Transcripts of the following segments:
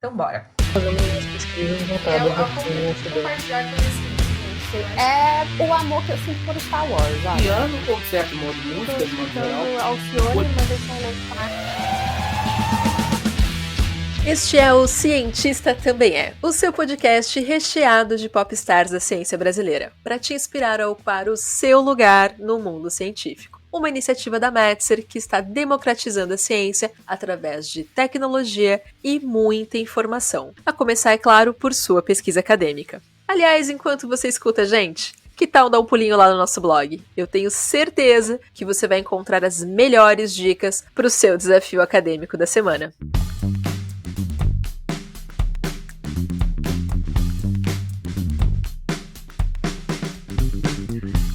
Então bora. Fazendo umas pesquisas voltadas É compartilhar conhecimento. É o amor que eu sinto por Star Wars, sabe? Piano com certo modo de música, de modo geral. Alcione, mas deixa eu louco. Este é o Cientista Também É, o seu podcast recheado de popstars da ciência brasileira, para te inspirar a ocupar o seu lugar no mundo científico. Uma iniciativa da Metzer que está democratizando a ciência através de tecnologia e muita informação. A começar, é claro, por sua pesquisa acadêmica. Aliás, enquanto você escuta a gente, que tal dar um pulinho lá no nosso blog? Eu tenho certeza que você vai encontrar as melhores dicas para o seu desafio acadêmico da semana.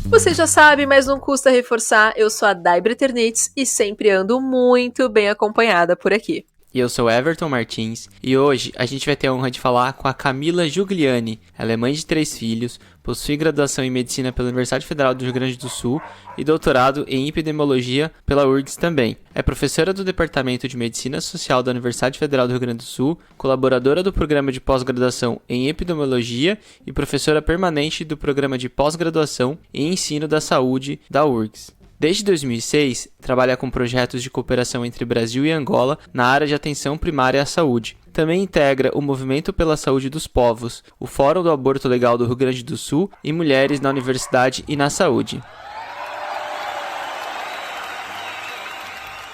Você já sabe, mas não custa reforçar, eu sou a Dai Breternitz e sempre ando muito bem acompanhada por aqui. E eu sou Everton Martins, e hoje a gente vai ter a honra de falar com a Camila Giugliani. Ela é mãe de 3 filhos, possui graduação em Medicina pela Universidade Federal do Rio Grande do Sul e doutorado em Epidemiologia pela URGS também. É professora do Departamento de Medicina Social da Universidade Federal do Rio Grande do Sul, colaboradora do Programa de Pós-Graduação em Epidemiologia e professora permanente do Programa de Pós-Graduação em Ensino da Saúde da URGS. Desde 2006, trabalha com projetos de cooperação entre Brasil e Angola na área de atenção primária à saúde. Também integra o Movimento pela Saúde dos Povos, o Fórum do Aborto Legal do Rio Grande do Sul e Mulheres na Universidade e na Saúde.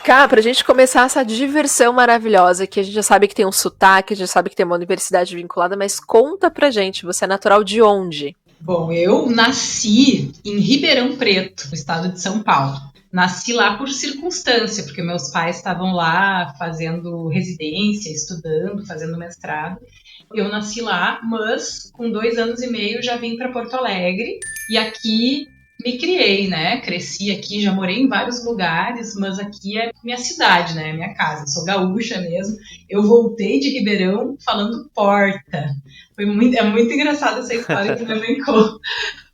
Cá, pra gente começar essa diversão maravilhosa, que a gente já sabe que tem um sotaque, a gente já sabe que tem uma universidade vinculada, mas conta pra gente, você é natural de onde? Bom, eu nasci em Ribeirão Preto, no estado de São Paulo. Nasci lá por circunstância, porque meus pais estavam lá fazendo residência, estudando, fazendo mestrado. Eu nasci lá, mas com 2 anos e meio já vim para Porto Alegre e aqui me criei, né? Cresci aqui, já morei em vários lugares, mas aqui é minha cidade, né? Minha casa. Sou gaúcha mesmo. Eu voltei de Ribeirão falando porta. É muito engraçado essa história que minha mãe conta.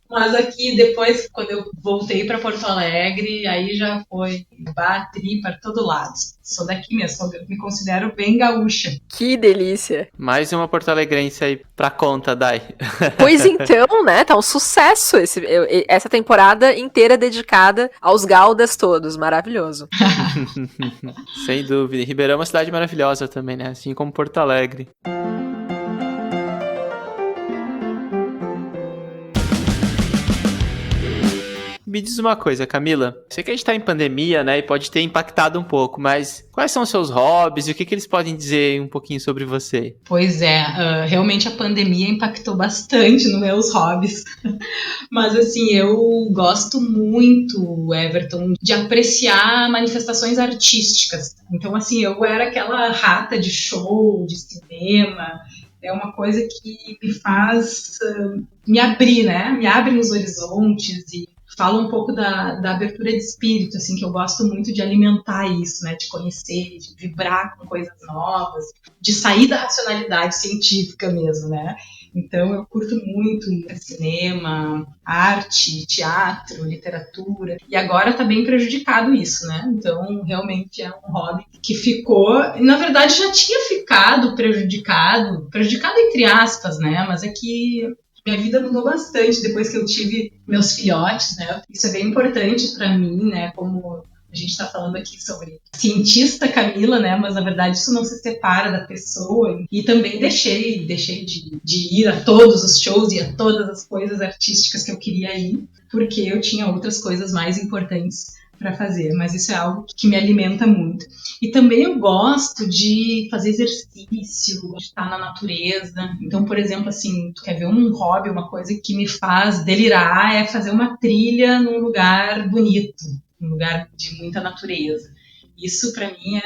Mas aqui, depois, quando eu voltei para Porto Alegre, aí já foi tri para todo lado. Sou daqui mesmo, me considero bem gaúcha. Que delícia! Mais uma porto-alegrense aí pra conta, Dai. Pois então, né, tá um sucesso essa temporada inteira dedicada aos gaudas todos, maravilhoso. Sem dúvida. Ribeirão é uma cidade maravilhosa também, né? Assim como Porto Alegre. Me diz uma coisa, Camila. Sei que a gente tá em pandemia, né, e pode ter impactado um pouco, mas quais são os seus hobbies e o que eles podem dizer um pouquinho sobre você? Pois é, realmente a pandemia impactou bastante nos meus hobbies. Mas assim, eu gosto muito, Everton, de apreciar manifestações artísticas. Então assim, eu era aquela rata de show, de cinema. É uma coisa que me faz me abrir, né? Me abre nos horizontes e fala um pouco da abertura de espírito, assim, que eu gosto muito de alimentar isso, né? De conhecer, de vibrar com coisas novas, de sair da racionalidade científica mesmo, né? Então eu curto muito cinema, arte, teatro, literatura, e agora tá bem prejudicado isso, né? Então realmente é um hobby que ficou, na verdade já tinha ficado prejudicado entre aspas, né? Mas é que minha vida mudou bastante depois que eu tive meus filhotes, né? Isso é bem importante para mim, né? Como a gente está falando aqui sobre cientista Camila, né? Mas na verdade isso não se separa da pessoa. E também deixei de ir a todos os shows e a todas as coisas artísticas que eu queria ir, porque eu tinha outras coisas mais importantes para fazer, mas isso é algo que me alimenta muito. E também eu gosto de fazer exercício, de estar na natureza. Então, por exemplo, assim, tu quer ver um hobby, uma coisa que me faz delirar é fazer uma trilha num lugar bonito, num lugar de muita natureza. Isso para mim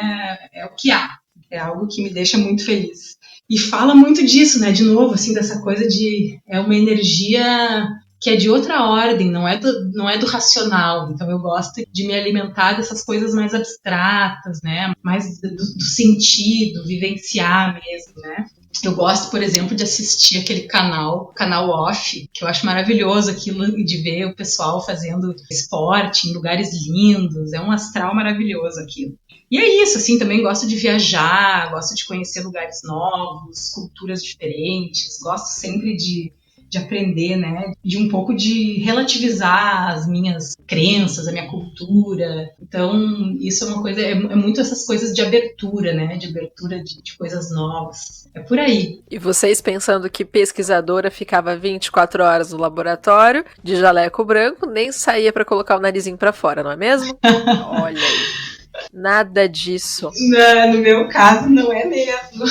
é o que há, é algo que me deixa muito feliz. E fala muito disso, né? De novo, assim, dessa coisa de é uma energia que é de outra ordem, não é do racional. Então eu gosto de me alimentar dessas coisas mais abstratas, né? Mais do sentido, vivenciar mesmo, né? Eu gosto, por exemplo, de assistir aquele canal Off, que eu acho maravilhoso aquilo de ver o pessoal fazendo esporte em lugares lindos, é um astral maravilhoso aquilo. E é isso, assim, também gosto de viajar, gosto de conhecer lugares novos, culturas diferentes, gosto sempre de aprender, né, de um pouco de relativizar as minhas crenças, a minha cultura. Então, isso é uma coisa, é muito essas coisas de abertura, né, de abertura de coisas novas. É por aí. E vocês pensando que pesquisadora ficava 24 horas no laboratório, de jaleco branco, nem saía para colocar o narizinho para fora, não é mesmo? Olha aí. Nada disso. Não, no meu caso, não é mesmo.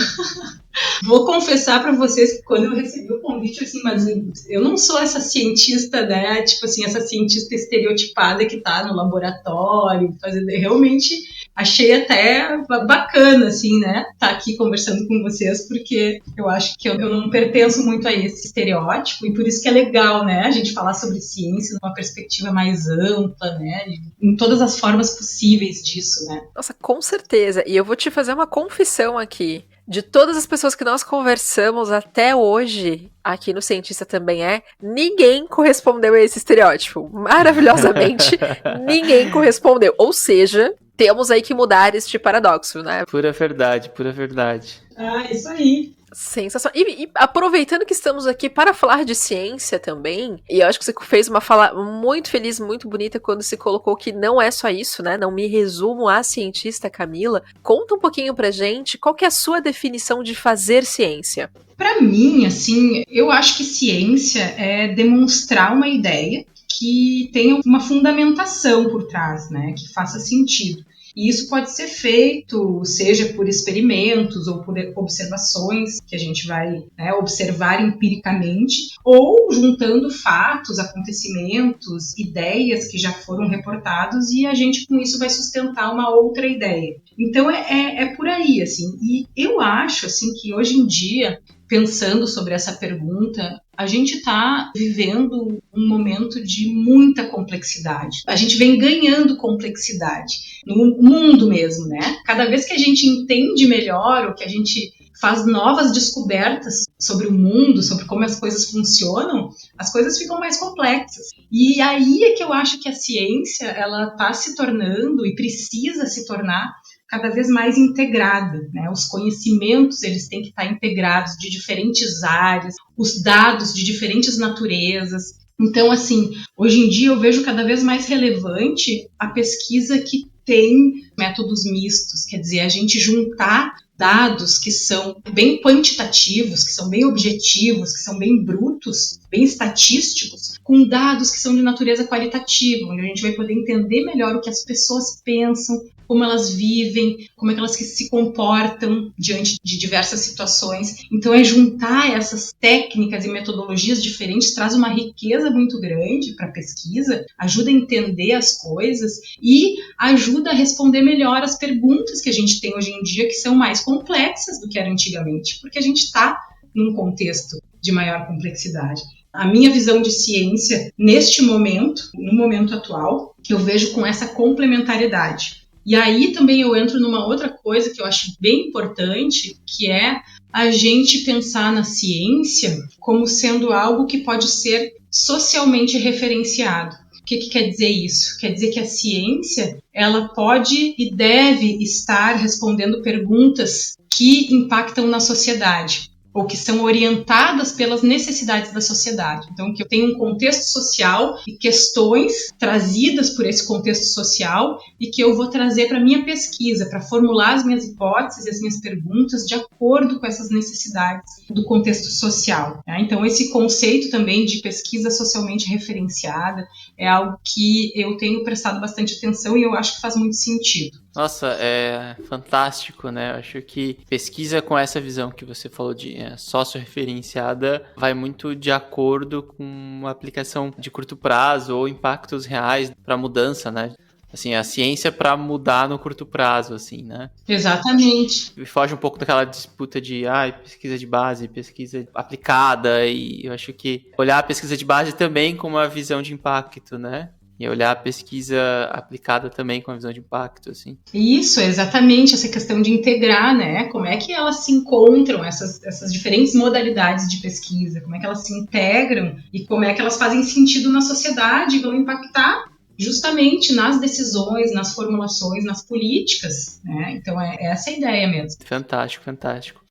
Vou confessar para vocês que quando eu recebi o convite, assim, mas eu não sou essa cientista, né, tipo assim, essa cientista estereotipada que tá no laboratório, fazendo, realmente achei até bacana, assim, né, tá aqui conversando com vocês, porque eu acho que eu não pertenço muito a esse estereótipo, e por isso que é legal, né, a gente falar sobre ciência numa perspectiva mais ampla, né, em todas as formas possíveis disso, né. Nossa, com certeza, e eu vou te fazer uma confissão aqui. De todas as pessoas que nós conversamos até hoje, aqui no Cientista Também ninguém correspondeu a esse estereótipo. Maravilhosamente, ninguém correspondeu. Ou seja, temos aí que mudar este paradoxo, né? Pura verdade, pura verdade. Ah, isso aí. Sensacional. E aproveitando que estamos aqui para falar de ciência também, e eu acho que você fez uma fala muito feliz, muito bonita quando se colocou que não é só isso, né? Não me resumo à cientista Camila. Conta um pouquinho pra gente qual que é a sua definição de fazer ciência. Para mim, assim, eu acho que ciência é demonstrar uma ideia que tenha uma fundamentação por trás, né? Que faça sentido. E isso pode ser feito, seja por experimentos ou por observações que a gente vai, né, observar empiricamente, ou juntando fatos, acontecimentos, ideias que já foram reportados e a gente com isso vai sustentar uma outra ideia. Então é por aí, assim. E eu acho, assim, que hoje em dia, pensando sobre essa pergunta, a gente está vivendo um momento de muita complexidade. A gente vem ganhando complexidade no mundo mesmo, né? Cada vez que a gente entende melhor, ou que a gente faz novas descobertas sobre o mundo, sobre como as coisas funcionam, as coisas ficam mais complexas. E aí é que eu acho que a ciência, ela está se tornando e precisa se tornar cada vez mais integrada, né? Os conhecimentos, eles têm que estar integrados de diferentes áreas, os dados de diferentes naturezas. Então, assim, hoje em dia eu vejo cada vez mais relevante a pesquisa que tem métodos mistos, quer dizer, a gente juntar dados que são bem quantitativos, que são bem objetivos, que são bem brutos, bem estatísticos, com dados que são de natureza qualitativa, onde a gente vai poder entender melhor o que as pessoas pensam, como elas vivem, como é que elas se comportam diante de diversas situações. Então, juntar essas técnicas e metodologias diferentes traz uma riqueza muito grande para a pesquisa, ajuda a entender as coisas e ajuda a responder melhor as perguntas que a gente tem hoje em dia, que são mais complexas do que era antigamente, porque a gente está num contexto de maior complexidade. A minha visão de ciência, neste momento, no momento atual, eu vejo com essa complementariedade. E aí também eu entro numa outra coisa que eu acho bem importante, que é a gente pensar na ciência como sendo algo que pode ser socialmente referenciado. O que quer dizer isso? Quer dizer que a ciência, ela pode e deve estar respondendo perguntas que impactam na sociedade, ou que são orientadas pelas necessidades da sociedade. Então, que eu tenho um contexto social e questões trazidas por esse contexto social e que eu vou trazer para a minha pesquisa, para formular as minhas hipóteses e as minhas perguntas de acordo com essas necessidades do contexto social. Né? Então, esse conceito também de pesquisa socialmente referenciada é algo que eu tenho prestado bastante atenção e eu acho que faz muito sentido. Nossa, é fantástico, né? Eu acho que pesquisa com essa visão que você falou de sócio-referenciada vai muito de acordo com uma aplicação de curto prazo ou impactos reais para mudança, né? Assim, a ciência para mudar no curto prazo, assim, né? Exatamente. E foge um pouco daquela disputa de pesquisa de base, pesquisa aplicada, e eu acho que olhar a pesquisa de base também com uma visão de impacto, né? E olhar a pesquisa aplicada também com a visão de impacto, assim. Isso, exatamente, essa questão de integrar, né? Como é que elas se encontram, essas diferentes modalidades de pesquisa, como é que elas se integram e como é que elas fazem sentido na sociedade e vão impactar justamente nas decisões, nas formulações, nas políticas, né? Então é essa a ideia mesmo. Fantástico, fantástico.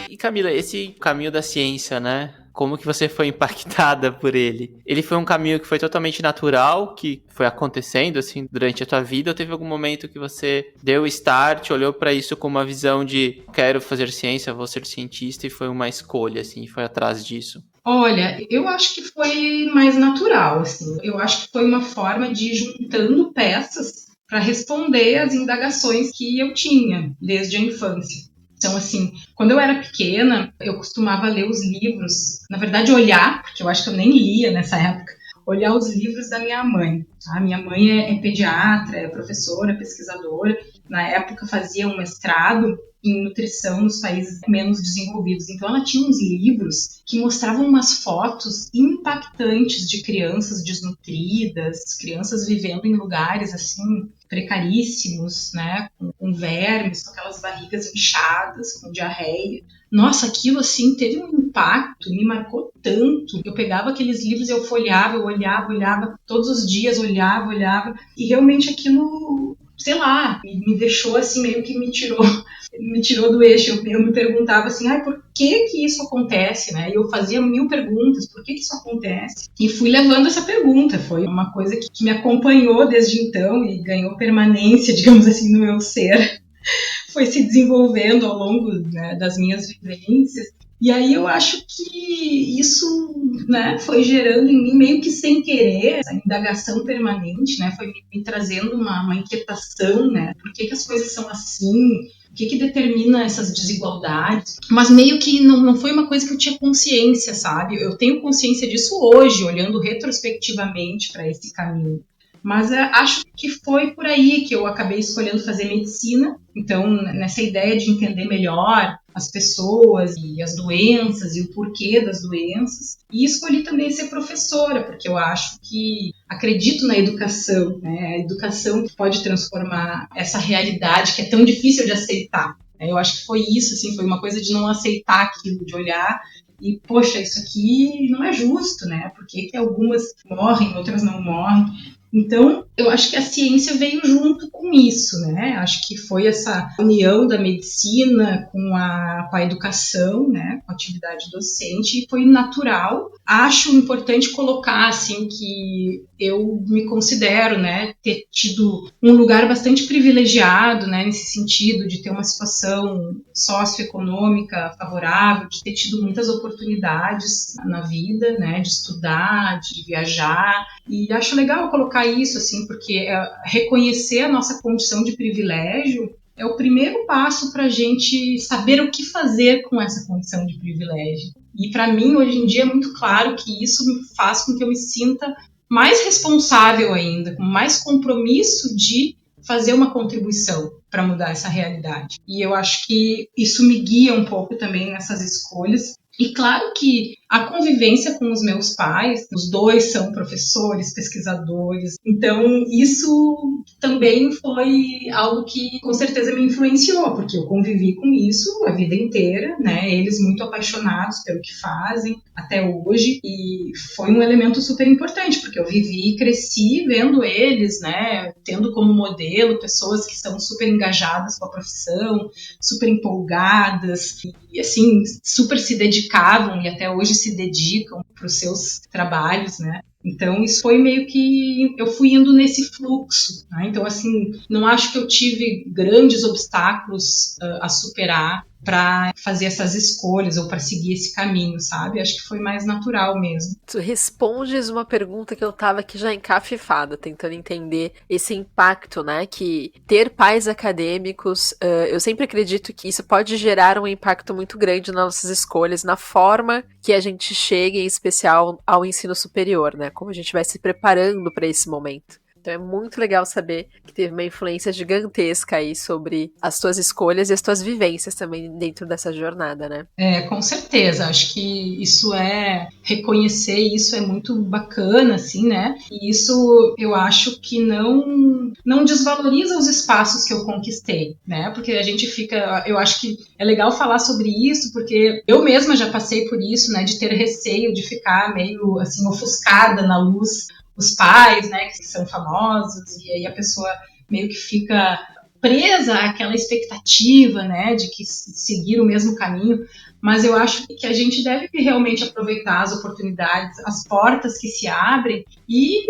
E Camila, esse caminho da ciência, né? Como que você foi impactada por ele? Ele foi um caminho que foi totalmente natural, que foi acontecendo, assim, durante a tua vida? Ou teve algum momento que você deu o start, olhou para isso com uma visão de quero fazer ciência, vou ser cientista, e foi uma escolha, assim, foi atrás disso? Olha, eu acho que foi mais natural, assim. Eu acho que foi uma forma de ir juntando peças para responder às indagações que eu tinha desde a infância. Então, assim, quando eu era pequena, eu costumava ler os livros, na verdade olhar, porque eu acho que eu nem lia nessa época, olhar os livros da minha mãe. Tá? Minha mãe é pediatra, é professora, pesquisadora, na época fazia um mestrado em nutrição nos países menos desenvolvidos. Então ela tinha uns livros que mostravam umas fotos impactantes de crianças desnutridas, crianças vivendo em lugares assim precaríssimos, né, com vermes, com aquelas barrigas inchadas, com diarreia. Nossa, aquilo assim teve um impacto, me marcou tanto. Eu pegava aqueles livros, eu folheava, eu olhava, todos os dias olhava, e realmente aquilo, sei lá, me deixou assim, meio que me tirou do eixo. Eu me perguntava assim, por que isso acontece, né? E eu fazia 1000 perguntas, por que isso acontece? E fui levando essa pergunta, foi uma coisa que me acompanhou desde então e ganhou permanência, digamos assim, no meu ser. Foi se desenvolvendo ao longo, né, das minhas vivências. E aí eu acho que isso, né, foi gerando em mim meio que sem querer, essa indagação permanente, né, foi me trazendo uma inquietação, né, por que as coisas são assim, o que determina essas desigualdades, mas meio que não foi uma coisa que eu tinha consciência, sabe? Eu tenho consciência disso hoje, olhando retrospectivamente para esse caminho. Mas acho que foi por aí que eu acabei escolhendo fazer medicina. Então, nessa ideia de entender melhor as pessoas e as doenças e o porquê das doenças. E escolhi também ser professora, porque eu acho que acredito na educação, né? A educação que pode transformar essa realidade que é tão difícil de aceitar. Eu acho que foi isso, assim, foi uma coisa de não aceitar aquilo, de olhar e, poxa, isso aqui não é justo, né? Por que algumas morrem, outras não morrem? Então, eu acho que a ciência veio junto com isso, né? Acho que foi essa união da medicina com a educação, né? Com a atividade docente, e foi natural. Acho importante colocar, assim, que eu me considero, né, ter tido um lugar bastante privilegiado, né, nesse sentido de ter uma situação socioeconômica favorável, de ter tido muitas oportunidades na vida, né, de estudar, de viajar, e acho legal colocar isso, assim, porque reconhecer a nossa condição de privilégio é o primeiro passo para a gente saber o que fazer com essa condição de privilégio. E para mim, hoje em dia, é muito claro que isso me faz com que eu me sinta mais responsável ainda, com mais compromisso de fazer uma contribuição para mudar essa realidade. E eu acho que isso me guia um pouco também nessas escolhas. E claro que a convivência com os meus pais, os dois são professores, pesquisadores, então isso também foi algo que com certeza me influenciou, porque eu convivi com isso a vida inteira, né? Eles muito apaixonados pelo que fazem até hoje, e foi um elemento super importante, porque eu vivi e cresci vendo eles, né? Tendo como modelo pessoas que são super engajadas com a profissão, super empolgadas, e assim, super se dedicavam e até hoje se dedicam para os seus trabalhos, né? Então, isso foi meio que eu fui indo nesse fluxo, né? Então, assim, não acho que eu tive grandes obstáculos a superar para fazer essas escolhas ou para seguir esse caminho, sabe? Acho que foi mais natural mesmo. Tu respondes uma pergunta que eu tava aqui já encafifada, tentando entender esse impacto, né? Que ter pais acadêmicos, eu sempre acredito que isso pode gerar um impacto muito grande nas nossas escolhas, na forma que a gente chega, em especial, ao ensino superior, né? Como a gente vai se preparando para esse momento. Então é muito legal saber que teve uma influência gigantesca aí sobre as tuas escolhas e as tuas vivências também dentro dessa jornada, né? Com certeza. Acho que isso reconhecer isso é muito bacana, assim, né? E isso eu acho que não desvaloriza os espaços que eu conquistei, né? Porque a gente eu acho que é legal falar sobre isso, porque eu mesma já passei por isso, né? De ter receio de ficar meio, assim, ofuscada na luz. Os pais, né, que são famosos, e aí a pessoa meio que fica presa àquela expectativa, né, de que seguir o mesmo caminho, mas eu acho que a gente deve realmente aproveitar as oportunidades, as portas que se abrem, e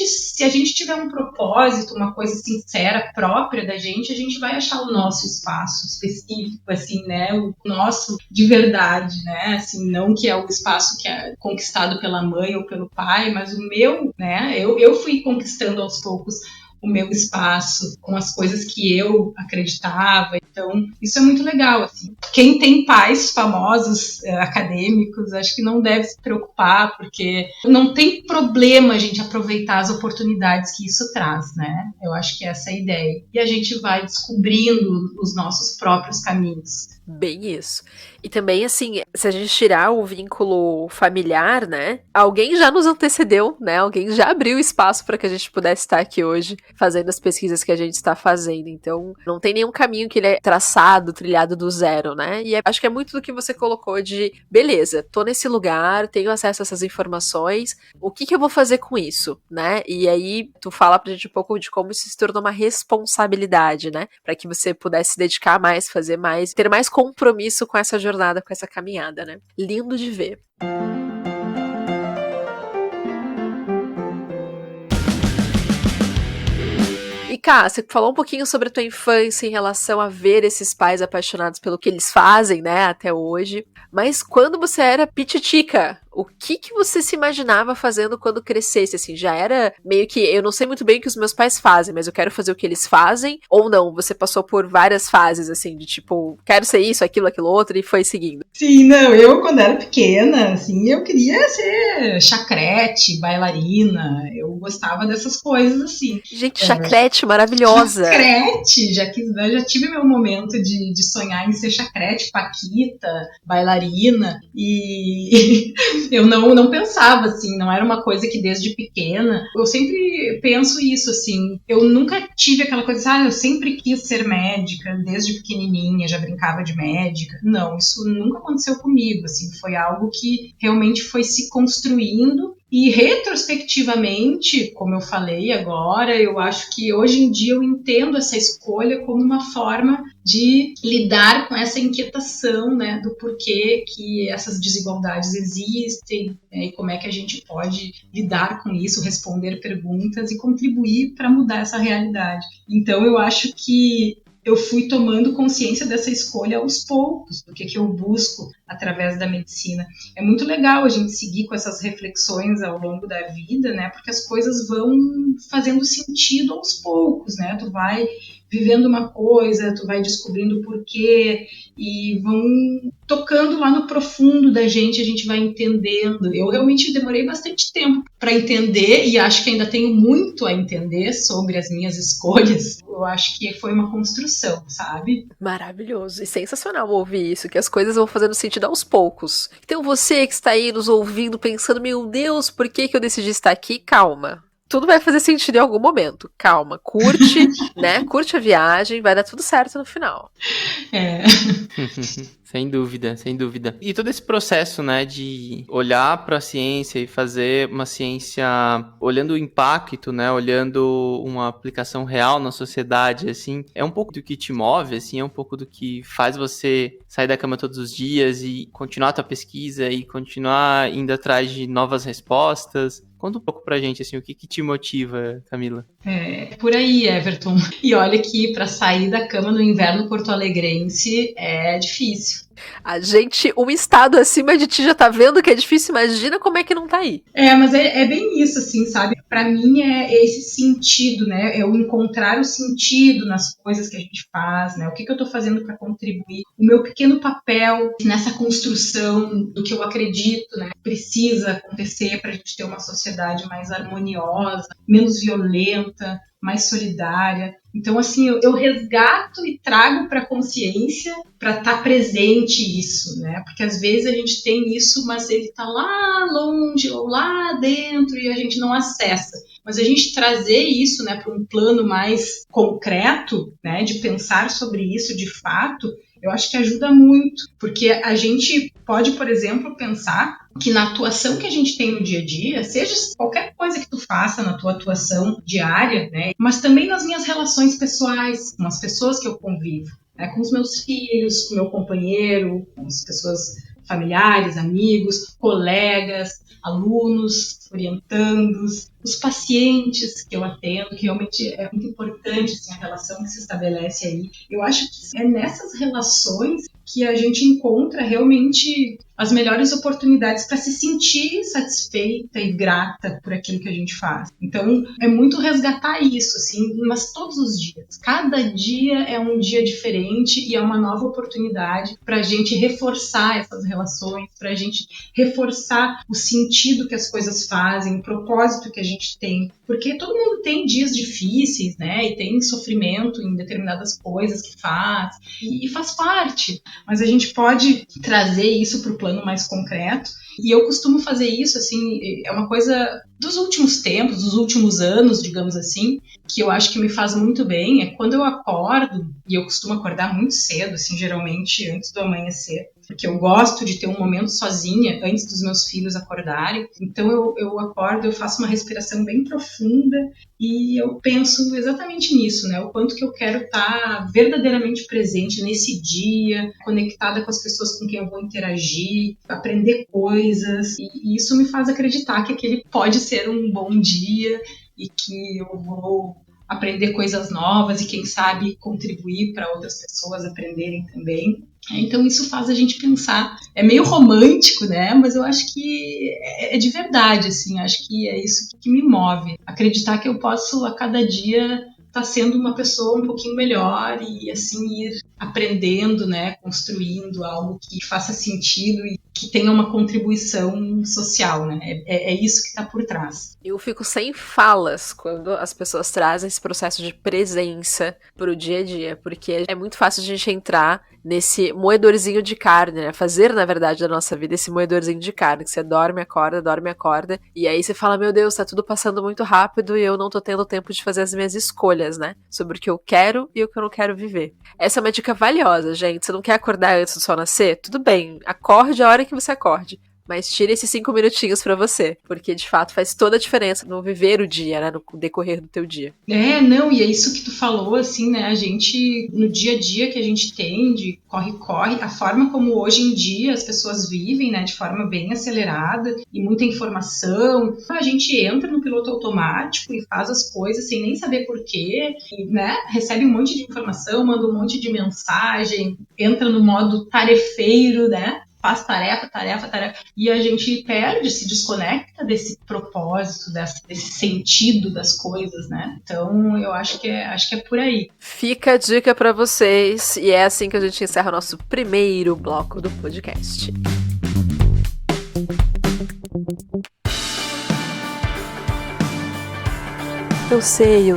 se a gente tiver um propósito, uma coisa sincera, própria da gente, a gente vai achar o nosso espaço específico, assim, né, o nosso de verdade, né, assim, não que é o espaço que é conquistado pela mãe ou pelo pai, mas o meu, né, eu fui conquistando aos poucos o meu espaço, com as coisas que eu acreditava. Então, isso é muito legal, assim. Quem tem pais famosos, acadêmicos, acho que não deve se preocupar, porque não tem problema a gente aproveitar as oportunidades que isso traz, né? Eu acho que essa é a ideia. E a gente vai descobrindo os nossos próprios caminhos. Bem isso. E também, assim, se a gente tirar o vínculo familiar, né? Alguém já nos antecedeu, né? Alguém já abriu espaço para que a gente pudesse estar aqui hoje fazendo as pesquisas que a gente está fazendo. Então, não tem nenhum caminho que ele é traçado, trilhado do zero, né? E acho que é muito do que você colocou de, beleza, tô nesse lugar, tenho acesso a essas informações, o que eu vou fazer com isso, né? E aí, tu fala pra gente um pouco de como isso se tornou uma responsabilidade, né? Para que você pudesse se dedicar mais, fazer mais, ter mais compromisso com essa jornada, com essa caminhada, né? Lindo de ver. E Ká, você falou um pouquinho sobre a tua infância em relação a ver esses pais apaixonados pelo que eles fazem, né, até hoje. Mas quando você era pititica, o que você se imaginava fazendo quando crescesse, assim? Já era meio que, eu não sei muito bem o que os meus pais fazem, mas eu quero fazer o que eles fazem, ou não? Você passou por várias fases, assim, de tipo, quero ser isso, aquilo outro, e foi seguindo. Sim, não, eu quando era pequena, assim, eu queria ser chacrete, bailarina, eu gostava dessas coisas, assim. Gente, chacrete, maravilhosa! Chacrete, já tive meu momento de sonhar em ser chacrete, paquita, bailarina, e eu não pensava, assim, não era uma coisa que desde pequena, eu sempre penso isso, assim, eu nunca tive aquela coisa, eu sempre quis ser médica, desde pequenininha, já brincava de médica, não, isso nunca aconteceu comigo, assim, foi algo que realmente foi se construindo. E retrospectivamente, como eu falei agora, eu acho que hoje em dia eu entendo essa escolha como uma forma de lidar com essa inquietação, né, do porquê que essas desigualdades existem, né, e como é que a gente pode lidar com isso, responder perguntas e contribuir para mudar essa realidade. Então eu acho que eu fui tomando consciência dessa escolha aos poucos, do que eu busco através da medicina. É muito legal a gente seguir com essas reflexões ao longo da vida, né? Porque as coisas vão fazendo sentido aos poucos, né? Tu vai vivendo uma coisa, tu vai descobrindo o porquê e vão tocando lá no profundo da gente, a gente vai entendendo. Eu realmente demorei bastante tempo para entender e acho que ainda tenho muito a entender sobre as minhas escolhas. Eu acho que foi uma construção, sabe? Maravilhoso e sensacional ouvir isso, que as coisas vão fazendo sentido aos poucos. Então você que está aí nos ouvindo pensando, meu Deus, por que eu decidi estar aqui? Calma. Tudo vai fazer sentido em algum momento. Calma, curte, né? Curte a viagem, vai dar tudo certo no final. Sem dúvida, sem dúvida. E todo esse processo, né, de olhar para a ciência e fazer uma ciência olhando o impacto, né, olhando uma aplicação real na sociedade, assim, é um pouco do que te move, assim, é um pouco do que faz você sair da cama todos os dias e continuar a tua pesquisa e continuar indo atrás de novas respostas. Conta um pouco pra gente, assim, o que te motiva, Camila? Por aí, Everton. E olha que para sair da cama no inverno porto-alegrense é difícil. A gente, um estado acima de ti já tá vendo que é difícil, imagina como é que não tá aí. Mas é bem isso, assim, sabe? para mim é esse sentido, né? É o encontrar o sentido nas coisas que a gente faz, né? O que eu estou fazendo para contribuir, o meu pequeno papel nessa construção do que eu acredito, né? Precisa acontecer para a gente ter uma sociedade mais harmoniosa, menos violenta, mais solidária. Então, assim, eu resgato e trago para a consciência para estar presente isso, né? Porque às vezes a gente tem isso, mas ele está lá longe ou lá dentro e a gente não acessa. Mas a gente trazer isso, né, para um plano mais concreto, né, de pensar sobre isso de fato, eu acho que ajuda muito, porque a gente pode, por exemplo, pensar que na atuação que a gente tem no dia a dia, seja qualquer coisa que tu faça na tua atuação diária, né, mas também nas minhas relações pessoais, com as pessoas que eu convivo, né, com os meus filhos, com o meu companheiro, com as pessoas familiares, amigos, colegas, alunos, orientandos, os pacientes que eu atendo, que realmente é muito importante assim, a relação que se estabelece aí. Eu acho que é nessas relações que a gente encontra realmente as melhores oportunidades para se sentir satisfeita e grata por aquilo que a gente faz. Então, é muito resgatar isso, assim, mas todos os dias. Cada dia é um dia diferente e é uma nova oportunidade para a gente reforçar essas relações, para a gente reforçar o sentido que as coisas fazem, o propósito que a gente tem. Porque todo mundo tem dias difíceis, né? E tem sofrimento em determinadas coisas que faz, e faz parte. Mas a gente pode trazer isso para o plano mais concreto. E eu costumo fazer isso, assim, é uma coisa dos últimos tempos, dos últimos anos, digamos assim, que eu acho que me faz muito bem, é quando eu acordo, e eu costumo acordar muito cedo, assim, geralmente antes do amanhecer, porque eu gosto de ter um momento sozinha antes dos meus filhos acordarem. Então eu acordo, eu faço uma respiração bem profunda e eu penso exatamente nisso, né? O quanto que eu quero estar verdadeiramente presente nesse dia, conectada com as pessoas com quem eu vou interagir, aprender coisas, e isso me faz acreditar que aquele pode ser um bom dia e que eu vou aprender coisas novas e, quem sabe, contribuir para outras pessoas aprenderem também. Então isso faz a gente pensar, é meio romântico, né? Mas eu acho que é de verdade, assim, acho que é isso que me move. Acreditar que eu posso a cada dia estar sendo uma pessoa um pouquinho melhor e assim ir aprendendo, né? Construindo algo que faça sentido e que tenha uma contribuição social, né? É isso que está por trás. Eu fico sem falas quando as pessoas trazem esse processo de presença pro dia a dia, porque é muito fácil a gente entrar nesse moedorzinho de carne, né? Fazer, na verdade, da nossa vida esse moedorzinho de carne, que você dorme, acorda, e aí você fala, meu Deus, tá tudo passando muito rápido e eu não tô tendo tempo de fazer as minhas escolhas, né? Sobre o que eu quero e o que eu não quero viver. Essa é uma dica valiosa, gente. Você não quer acordar antes do sol nascer? Tudo bem, acorde a hora que você acorde. Mas tire esses 5 minutinhos pra você, porque de fato faz toda a diferença no viver o dia, né, no decorrer do teu dia. Não, e é isso que tu falou, assim, né, a gente, no dia a dia que a gente tem, de corre-corre, a forma como hoje em dia as pessoas vivem, né, de forma bem acelerada e muita informação, a gente entra no piloto automático e faz as coisas sem nem saber porquê, e, né, recebe um monte de informação, manda um monte de mensagem, entra no modo tarefeiro, né, faz tarefa, e a gente se desconecta desse propósito, desse sentido das coisas, né? Então, eu acho que é por aí. Fica a dica pra vocês, e é assim que a gente encerra o nosso primeiro bloco do podcast. Eu sei.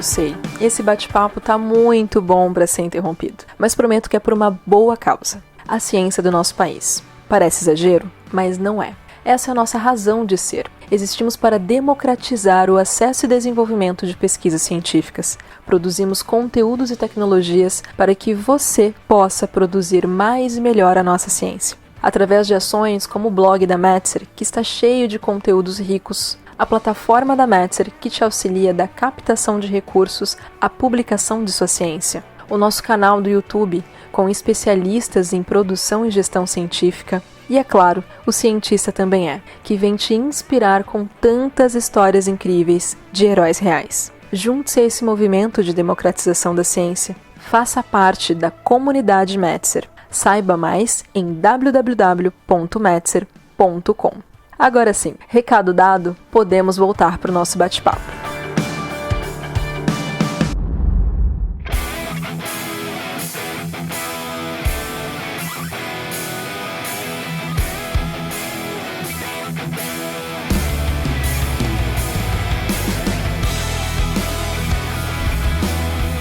Esse bate-papo tá muito bom pra ser interrompido, mas prometo que é por uma boa causa. A ciência do nosso país. Parece exagero, mas não é. Essa é a nossa razão de ser. Existimos para democratizar o acesso e desenvolvimento de pesquisas científicas. Produzimos conteúdos e tecnologias para que você possa produzir mais e melhor a nossa ciência. Através de ações como o blog da Metzer, que está cheio de conteúdos ricos, a plataforma da Metzer, que te auxilia da captação de recursos à publicação de sua ciência. O nosso canal do YouTube, com especialistas em produção e gestão científica, e, é claro, o Cientista Também É, que vem te inspirar com tantas histórias incríveis de heróis reais. Junte-se a esse movimento de democratização da ciência. Faça parte da comunidade Metzer. Saiba mais em www.metzer.com. Agora sim, recado dado, podemos voltar para o nosso bate-papo.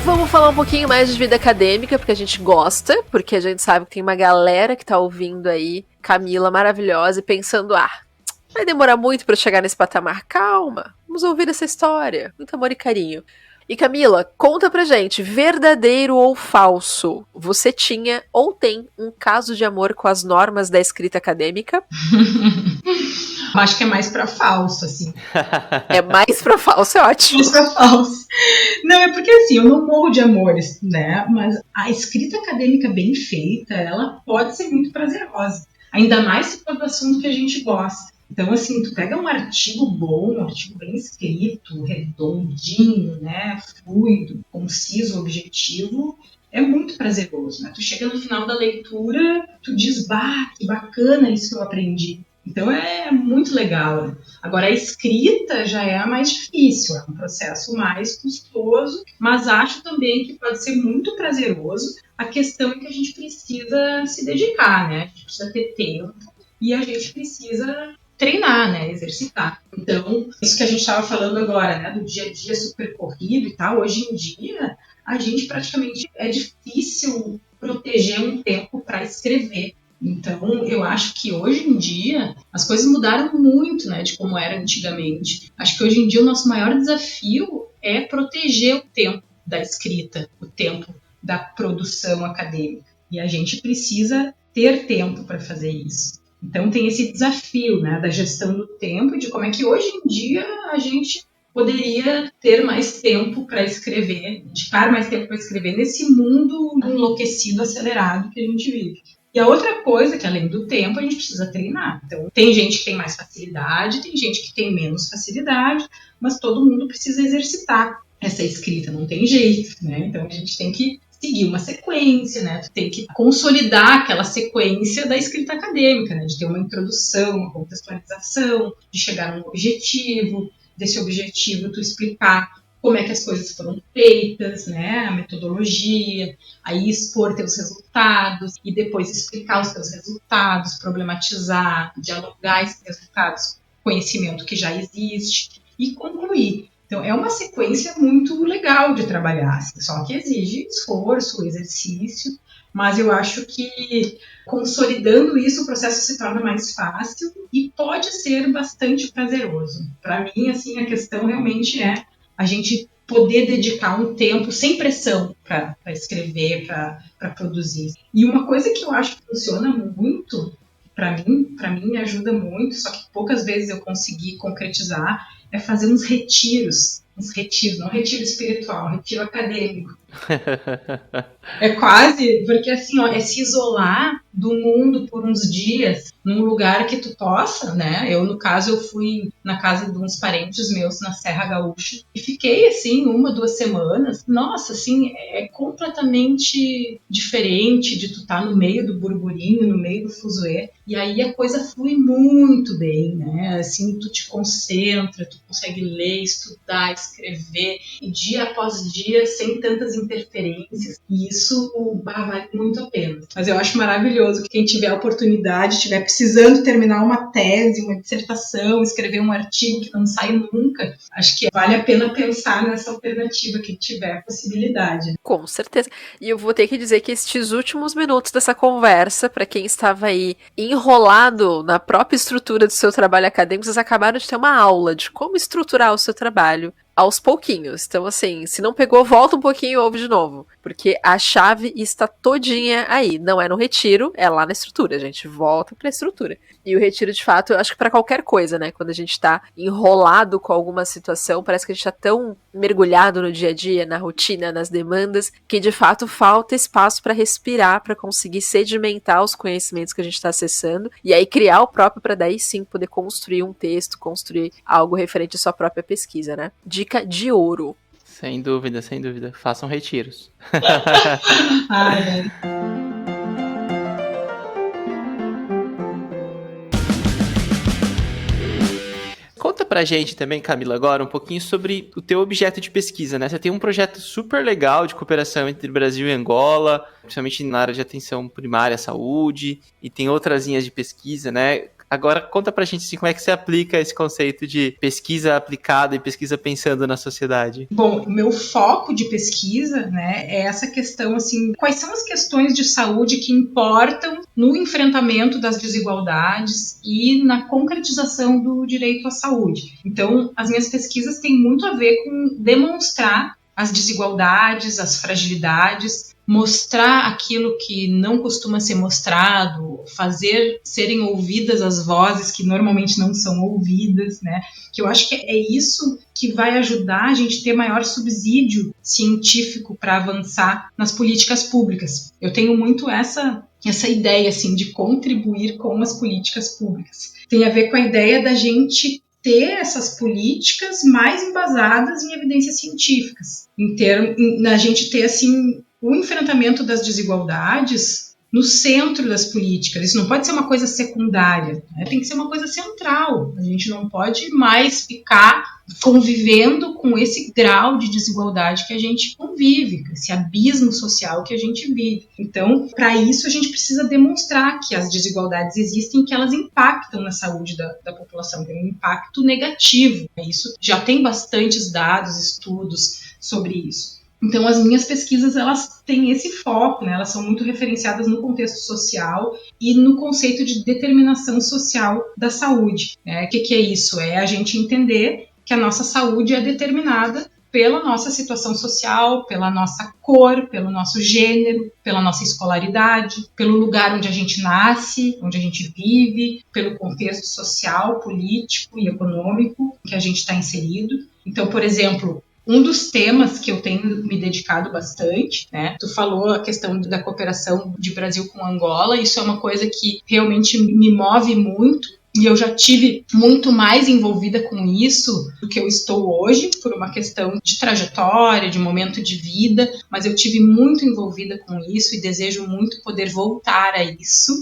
Vamos falar um pouquinho mais de vida acadêmica, porque a gente gosta, porque a gente sabe que tem uma galera que tá ouvindo aí, Camila maravilhosa, e pensando, vai demorar muito pra chegar nesse patamar. Calma, vamos ouvir essa história. Muito amor e carinho. E Camila, conta pra gente, verdadeiro ou falso? Você tinha ou tem um caso de amor com as normas da escrita acadêmica? Acho que é mais pra falso, assim. É mais pra falso, é ótimo. Mais pra falso. Não, é porque assim, eu não morro de amores, né? Mas a escrita acadêmica bem feita, ela pode ser muito prazerosa. Ainda mais se for do assunto que a gente gosta. Então, assim, tu pega um artigo bom, um artigo bem escrito, redondinho, né, fluido, conciso, objetivo, é muito prazeroso, né? Tu chega no final da leitura, tu diz, que bacana isso que eu aprendi. Então, é muito legal, né? Agora, a escrita já é a mais difícil, é um processo mais custoso, mas acho também que pode ser muito prazeroso. A questão é que a gente precisa se dedicar, né? A gente precisa ter tempo e a gente precisa treinar, né, exercitar. Então, isso que a gente estava falando agora, né, do dia a dia super corrido e tal, hoje em dia, a gente praticamente é difícil proteger um tempo para escrever. Então, eu acho que hoje em dia as coisas mudaram muito, né, de como era antigamente. Acho que hoje em dia o nosso maior desafio é proteger o tempo da escrita, o tempo da produção acadêmica. E a gente precisa ter tempo para fazer isso. Então tem esse desafio, né, da gestão do tempo e de como é que hoje em dia a gente poderia ter mais tempo para escrever, dedicar mais tempo para escrever nesse mundo enlouquecido, acelerado que a gente vive. E a outra coisa, que além do tempo, a gente precisa treinar. Então tem gente que tem mais facilidade, tem gente que tem menos facilidade, mas todo mundo precisa exercitar essa escrita, não tem jeito, né? Então a gente tem que seguir uma sequência, né? Tu tem que consolidar aquela sequência da escrita acadêmica, né? De ter uma introdução, uma contextualização, de chegar a um objetivo, desse objetivo tu explicar como é que as coisas foram feitas, né? A metodologia, aí expor teus resultados e depois explicar os teus resultados, problematizar, dialogar esses resultados com conhecimento que já existe e concluir. Então, é uma sequência muito legal de trabalhar, assim, só que exige esforço, exercício, mas eu acho que consolidando isso o processo se torna mais fácil e pode ser bastante prazeroso. Para mim, assim, a questão realmente é a gente poder dedicar um tempo sem pressão para escrever, para produzir. E uma coisa que eu acho que funciona muito, para mim me ajuda muito, só que poucas vezes eu consegui concretizar, é fazer uns retiros, não retiro espiritual, retiro acadêmico. É quase, porque assim, é se isolar do mundo por uns dias, num lugar que tu possa, né? Eu, no caso, eu fui na casa de uns parentes meus na Serra Gaúcha e fiquei, assim, 1-2 semanas. Nossa, assim, é completamente diferente de tu estar no meio do burburinho, no meio do fuzuê. E aí a coisa flui muito bem, né? Assim, tu te concentra, tu consegue ler, estudar, escrever, e dia após dia, sem tantas interferências. E isso vale muito a pena. Mas eu acho maravilhoso que quem tiver a oportunidade, estiver precisando terminar uma tese, uma dissertação, escrever um artigo que não sai nunca, acho que vale a pena pensar nessa alternativa que tiver a possibilidade. Com certeza. E eu vou ter que dizer que estes últimos minutos dessa conversa, para quem estava aí enrolado na própria estrutura do seu trabalho acadêmico, vocês acabaram de ter uma aula de como estruturar o seu trabalho aos pouquinhos. Então, assim, se não pegou, volta um pouquinho e ouve de novo. Porque a chave está todinha aí. Não é no retiro, é lá na estrutura. A gente volta pra estrutura. E o retiro, de fato, eu acho que pra qualquer coisa, né? Quando a gente tá enrolado com alguma situação, parece que a gente tá tão mergulhado no dia a dia, na rotina, nas demandas, que de fato falta espaço pra respirar, pra conseguir sedimentar os conhecimentos que a gente tá acessando. E aí criar o próprio pra daí sim poder construir um texto, construir algo referente à sua própria pesquisa, né? Dica de ouro. Sem dúvida, sem dúvida. Façam retiros. Ai, Conta pra gente também, Camila, agora um pouquinho sobre o teu objeto de pesquisa, né? Você tem um projeto super legal de cooperação entre Brasil e Angola, principalmente na área de atenção primária à saúde, e tem outras linhas de pesquisa, né? Agora, conta pra gente assim, como é que você aplica esse conceito de pesquisa aplicada e pesquisa pensando na sociedade. Bom, o meu foco de pesquisa, né, é essa questão, assim, quais são as questões de saúde que importam no enfrentamento das desigualdades e na concretização do direito à saúde. Então, as minhas pesquisas têm muito a ver com demonstrar as desigualdades, as fragilidades, mostrar aquilo que não costuma ser mostrado, fazer serem ouvidas as vozes que normalmente não são ouvidas, né? Que eu acho que é isso que vai ajudar a gente a ter maior subsídio científico para avançar nas políticas públicas. Eu tenho muito essa ideia, assim, de contribuir com as políticas públicas. Tem a ver com a ideia da gente ter essas políticas mais embasadas em evidências científicas, na gente ter, assim, o enfrentamento das desigualdades no centro das políticas. Isso não pode ser uma coisa secundária, né? Tem que ser uma coisa central. A gente não pode mais ficar convivendo com esse grau de desigualdade que a gente convive, esse abismo social que a gente vive. Então, para isso, a gente precisa demonstrar que as desigualdades existem e que elas impactam na saúde da população, tem um impacto negativo. Isso já tem bastantes dados, estudos sobre isso. Então, as minhas pesquisas, elas têm esse foco, né? Elas são muito referenciadas no contexto social e no conceito de determinação social da saúde, né? O que é isso? É a gente entender que a nossa saúde é determinada pela nossa situação social, pela nossa cor, pelo nosso gênero, pela nossa escolaridade, pelo lugar onde a gente nasce, onde a gente vive, pelo contexto social, político e econômico que a gente está inserido. Então, por exemplo, um dos temas que eu tenho me dedicado bastante, né? Tu falou a questão da cooperação de Brasil com Angola, isso é uma coisa que realmente me move muito. E eu já tive muito mais envolvida com isso do que eu estou hoje, por uma questão de trajetória, de momento de vida, mas eu tive muito envolvida com isso e desejo muito poder voltar a isso.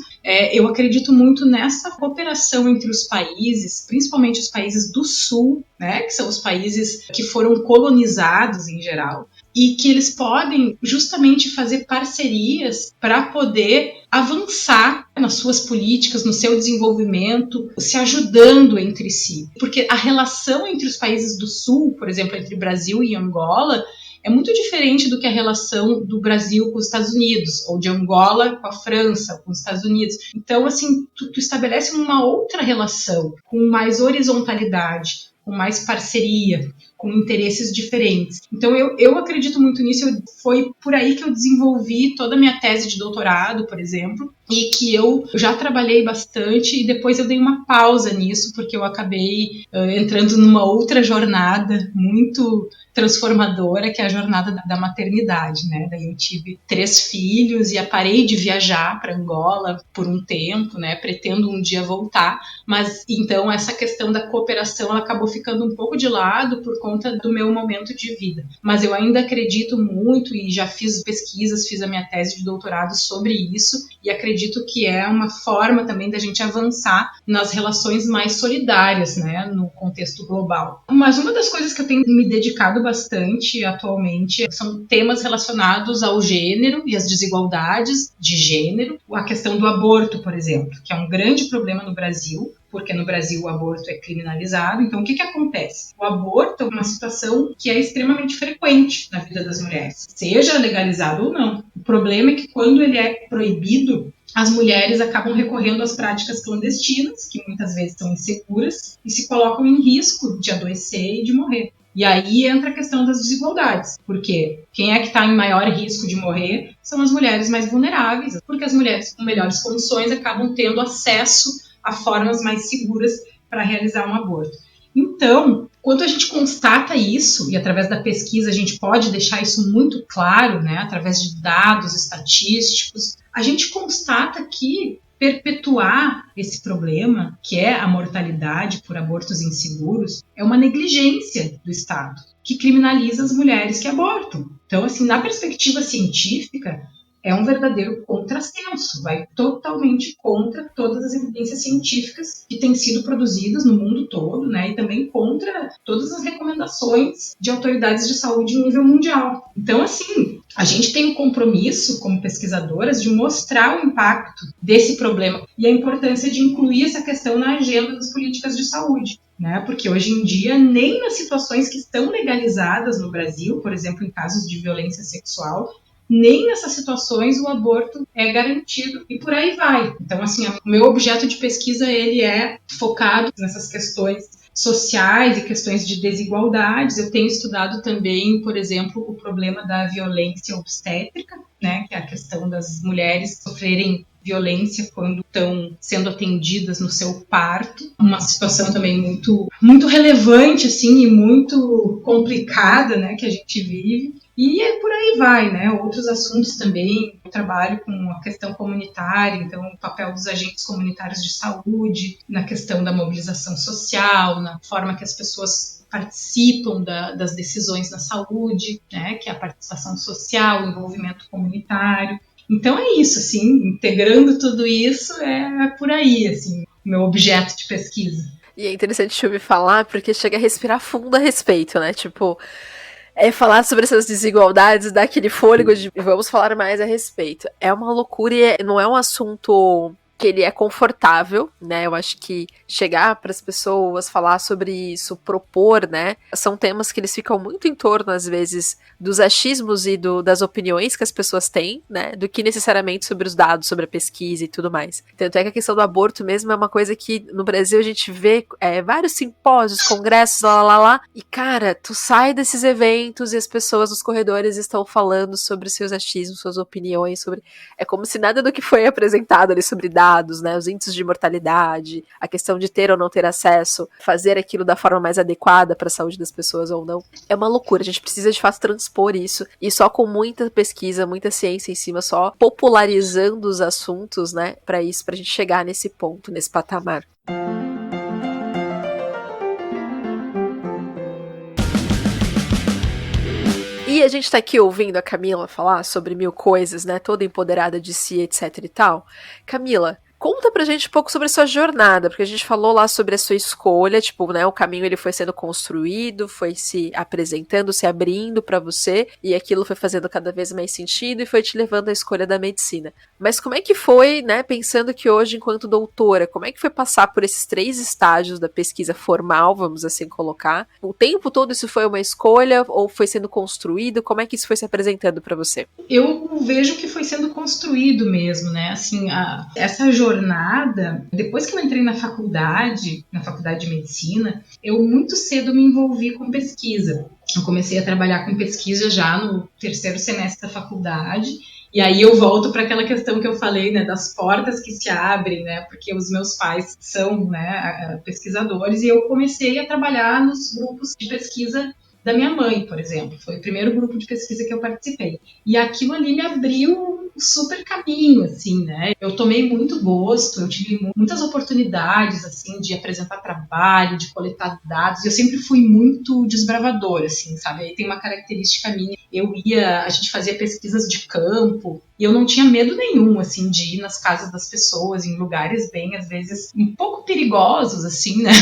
Eu acredito muito nessa cooperação entre os países, principalmente os países do Sul, né, que são os países que foram colonizados em geral, e que eles podem justamente fazer parcerias para poder avançar nas suas políticas, no seu desenvolvimento, se ajudando entre si. Porque a relação entre os países do Sul, por exemplo, entre Brasil e Angola, é muito diferente do que a relação do Brasil com os Estados Unidos, ou de Angola com a França, com os Estados Unidos. Então, assim, tu estabelece uma outra relação, com mais horizontalidade, com mais parceria, com interesses diferentes. Então, eu acredito muito nisso. Foi por aí que eu desenvolvi toda a minha tese de doutorado, por exemplo, e que eu já trabalhei bastante e depois eu dei uma pausa nisso, porque eu acabei entrando numa outra jornada muito transformadora, que é a jornada da maternidade, né? Daí eu tive 3 filhos e parei de viajar para Angola por um tempo, né? Pretendo um dia voltar, mas então essa questão da cooperação ela acabou ficando um pouco de lado por conta do meu momento de vida. Mas eu ainda acredito muito e já fiz pesquisas, fiz a minha tese de doutorado sobre isso e acredito que é uma forma também da gente avançar nas relações mais solidárias, né? No contexto global. Mas uma das coisas que eu tenho me dedicado bastante atualmente são temas relacionados ao gênero e às desigualdades de gênero, a questão do aborto, por exemplo, que é um grande problema no Brasil, porque no Brasil o aborto é criminalizado. Então, o que acontece? O aborto é uma situação que é extremamente frequente na vida das mulheres, seja legalizado ou não. O problema é que quando ele é proibido, as mulheres acabam recorrendo às práticas clandestinas, que muitas vezes são inseguras, e se colocam em risco de adoecer e de morrer. E aí entra a questão das desigualdades, porque quem é que está em maior risco de morrer são as mulheres mais vulneráveis, porque as mulheres com melhores condições acabam tendo acesso a formas mais seguras para realizar um aborto. Então, quando a gente constata isso, e através da pesquisa a gente pode deixar isso muito claro, né, através de dados estatísticos, a gente constata que perpetuar esse problema, que é a mortalidade por abortos inseguros, é uma negligência do Estado, que criminaliza as mulheres que abortam. Então, assim, na perspectiva científica, é um verdadeiro contrassenso, vai totalmente contra todas as evidências científicas que têm sido produzidas no mundo todo, né, e também contra todas as recomendações de autoridades de saúde em nível mundial. Então, assim, a gente tem o compromisso, como pesquisadoras, de mostrar o impacto desse problema e a importância de incluir essa questão na agenda das políticas de saúde, né? Porque hoje em dia, nem nas situações que estão legalizadas no Brasil, por exemplo, em casos de violência sexual, nem nessas situações o aborto é garantido e por aí vai. Então, assim, o meu objeto de pesquisa, ele é focado nessas questões sociais e questões de desigualdades. Eu tenho estudado também, por exemplo, o problema da violência obstétrica, né, que é a questão das mulheres sofrerem violência quando estão sendo atendidas no seu parto, uma situação também muito relevante, assim, e muito complicada, né, que a gente vive. E por aí vai, né? Outros assuntos também. Eu trabalho com a questão comunitária, então o papel dos agentes comunitários de saúde, na questão da mobilização social, na forma que as pessoas participam das decisões na saúde, né? Que é a participação social, o envolvimento comunitário. Então é isso, assim, integrando tudo isso é por aí, assim, o meu objeto de pesquisa. E é interessante te ouvir falar, porque chega a respirar fundo a respeito, né? Tipo, falar sobre essas desigualdades, dar aquele fôlego de vamos falar mais a respeito. É uma loucura e não é um assunto que ele é confortável, né? Eu acho que chegar para as pessoas, falar sobre isso, propor, né? São temas que eles ficam muito em torno, às vezes, dos achismos e das opiniões que as pessoas têm, né? Do que necessariamente sobre os dados, sobre a pesquisa e tudo mais. Tanto é que a questão do aborto mesmo é uma coisa que no Brasil a gente vê vários simpósios, congressos, lá. E, cara, tu sai desses eventos e as pessoas nos corredores estão falando sobre seus achismos, suas opiniões, sobre... É como se nada do que foi apresentado ali sobre dados, né? Os índices de mortalidade, a questão de ter ou não ter acesso, fazer aquilo da forma mais adequada para a saúde das pessoas ou não. É uma loucura, a gente precisa de fato transpor isso, e só com muita pesquisa, muita ciência em cima, só popularizando os assuntos, né, para isso, pra gente chegar nesse ponto, nesse patamar. E a gente tá aqui ouvindo a Camila falar sobre 1000 coisas, né, toda empoderada de si, etc e tal. Camila, conta pra gente um pouco sobre a sua jornada, porque a gente falou lá sobre a sua escolha, tipo, né, o caminho ele foi sendo construído, foi se apresentando, se abrindo pra você, e aquilo foi fazendo cada vez mais sentido e foi te levando à escolha da medicina. Mas como é que foi, né, pensando que hoje, enquanto doutora, como é que foi passar por esses 3 estágios da pesquisa formal, vamos assim colocar? O tempo todo isso foi uma escolha ou foi sendo construído? Como é que isso foi se apresentando pra você? Eu vejo que foi sendo construído mesmo, né, assim, essa jornada, depois que eu entrei na faculdade de medicina, eu muito cedo me envolvi com pesquisa. Eu comecei a trabalhar com pesquisa já no 3º semestre da faculdade, e aí eu volto para aquela questão que eu falei, né, das portas que se abrem, né, porque os meus pais são, né, pesquisadores, e eu comecei a trabalhar nos grupos de pesquisa da minha mãe, por exemplo. Foi o primeiro grupo de pesquisa que eu participei. E aquilo ali me abriu um super caminho, assim, né? Eu tomei muito gosto, eu tive muitas oportunidades, assim, de apresentar trabalho, de coletar dados. Eu sempre fui muito desbravadora, assim, sabe? Aí tem uma característica minha. A gente fazia pesquisas de campo, e eu não tinha medo nenhum, assim, de ir nas casas das pessoas, em lugares bem, às vezes, um pouco perigosos, assim, né?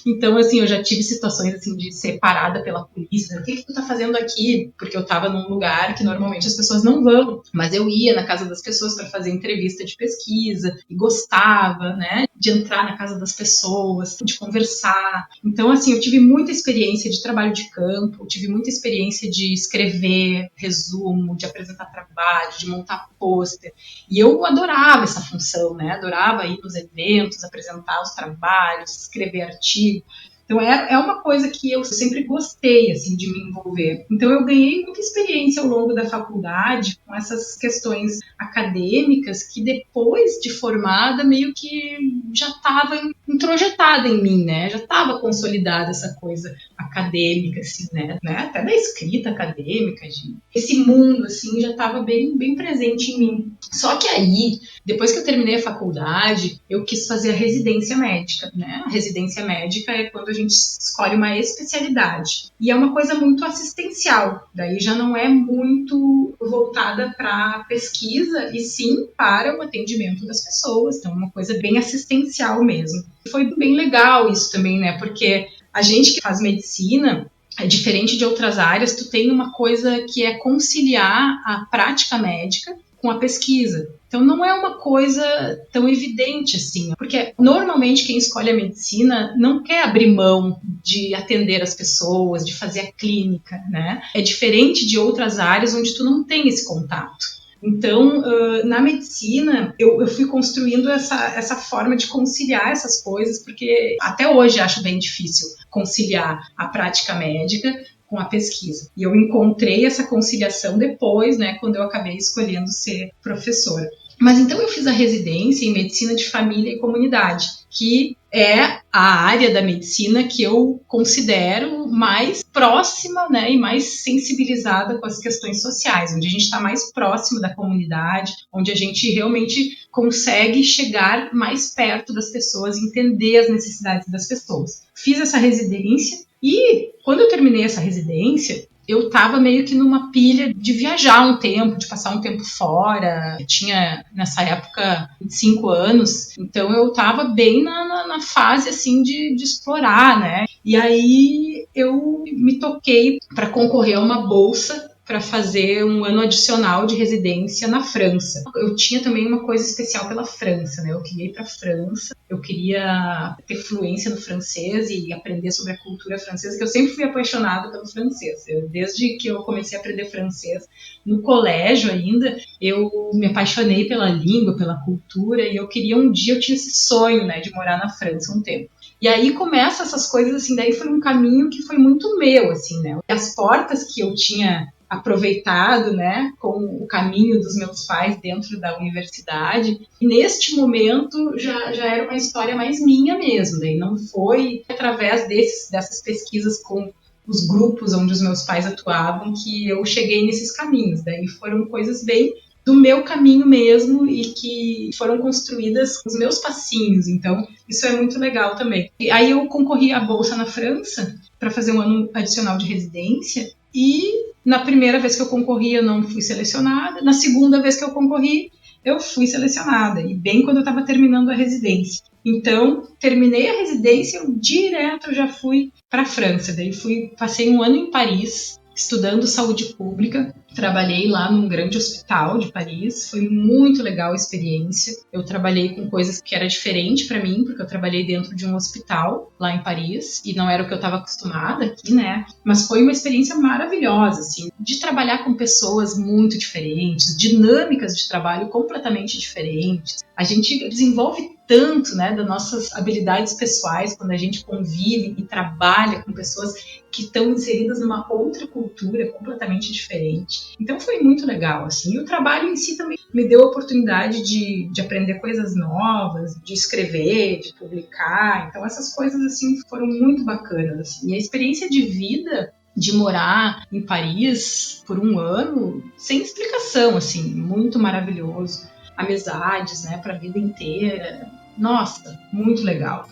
Então, assim, eu já tive situações, assim, de ser parada pela polícia. O que tu tá fazendo aqui? Porque eu tava num lugar que normalmente as pessoas não vão. Mas eu ia na casa das pessoas para fazer entrevista de pesquisa e gostava, né, de entrar na casa das pessoas, de conversar. Então, assim, eu tive muita experiência de trabalho de campo, tive muita experiência de escrever resumo, de apresentar trabalho, de montar pôster. E eu adorava essa função, né? Adorava ir nos eventos, apresentar os trabalhos, escrever artigo. Então é uma coisa que eu sempre gostei, assim, de me envolver. Então eu ganhei muita experiência ao longo da faculdade com essas questões acadêmicas que depois de formada meio que já estava introjetada em mim, né? Já estava consolidada essa coisa acadêmica, assim, né? Até da escrita acadêmica, esse mundo, assim, já estava bem presente em mim. Só que aí, depois que eu terminei a faculdade, eu quis fazer a residência médica, né? A residência médica é quando a gente escolhe uma especialidade. E é uma coisa muito assistencial, daí já não é muito voltada para pesquisa, e sim para o atendimento das pessoas. Então é uma coisa bem assistencial mesmo. Foi bem legal isso também, né? Porque a gente que faz medicina, diferente de outras áreas, tu tem uma coisa que é conciliar a prática médica com a pesquisa. Então não é uma coisa tão evidente assim, porque normalmente quem escolhe a medicina não quer abrir mão de atender as pessoas, de fazer a clínica, né? É diferente de outras áreas onde tu não tem esse contato. Então, na medicina, eu fui construindo essa forma de conciliar essas coisas, porque até hoje acho bem difícil conciliar a prática médica com a pesquisa. E eu encontrei essa conciliação depois, né, quando eu acabei escolhendo ser professora. Mas então eu fiz a residência em Medicina de Família e Comunidade, que é a área da medicina que eu considero mais próxima, né, e mais sensibilizada com as questões sociais, onde a gente está mais próximo da comunidade, onde a gente realmente consegue chegar mais perto das pessoas, entender as necessidades das pessoas. Fiz essa residência e, quando eu terminei essa residência, eu estava meio que numa pilha de viajar um tempo, de passar um tempo fora. Eu tinha, nessa época, 25 anos, então eu estava bem na fase, assim, de explorar, né? E aí eu me toquei para concorrer a uma bolsa para fazer um ano adicional de residência na França. Eu tinha também uma coisa especial pela França, né? Eu queria ir para a França, eu queria ter fluência no francês e aprender sobre a cultura francesa, que eu sempre fui apaixonada pelo francês. Desde que eu comecei a aprender francês no colégio ainda, eu me apaixonei pela língua, pela cultura, e eu queria um dia, eu tinha esse sonho, né, de morar na França um tempo. E aí começa essas coisas, assim, daí foi um caminho que foi muito meu, assim, né? As portas que eu tinha aproveitado, né, com o caminho dos meus pais dentro da universidade. E neste momento já era uma história mais minha mesmo, daí não foi através dessas pesquisas com os grupos onde os meus pais atuavam que eu cheguei nesses caminhos, daí foram coisas bem do meu caminho mesmo e que foram construídas com os meus passinhos, então isso é muito legal também. E aí eu concorri à bolsa na França para fazer um ano adicional de residência e na primeira vez que eu concorri eu não fui selecionada, na segunda vez que eu concorri eu fui selecionada, e bem quando eu estava terminando a residência. Então, terminei a residência, eu já fui para a França, daí passei um ano em Paris, estudando saúde pública, trabalhei lá num grande hospital de Paris, foi muito legal a experiência. Eu trabalhei com coisas que era diferente para mim, porque eu trabalhei dentro de um hospital lá em Paris, e não era o que eu estava acostumada aqui, né? Mas foi uma experiência maravilhosa, assim, de trabalhar com pessoas muito diferentes, dinâmicas de trabalho completamente diferentes. A gente desenvolve tanto, né, das nossas habilidades pessoais quando a gente convive e trabalha com pessoas que estão inseridas numa outra cultura completamente diferente. Então foi muito legal, assim. E o trabalho em si também me deu a oportunidade de aprender coisas novas, de escrever, de publicar. Então essas coisas, assim, foram muito bacanas, assim. E a experiência de vida de morar em Paris por um ano, sem explicação, assim, muito maravilhoso. Amizades, né, para a vida inteira. Nossa, muito legal.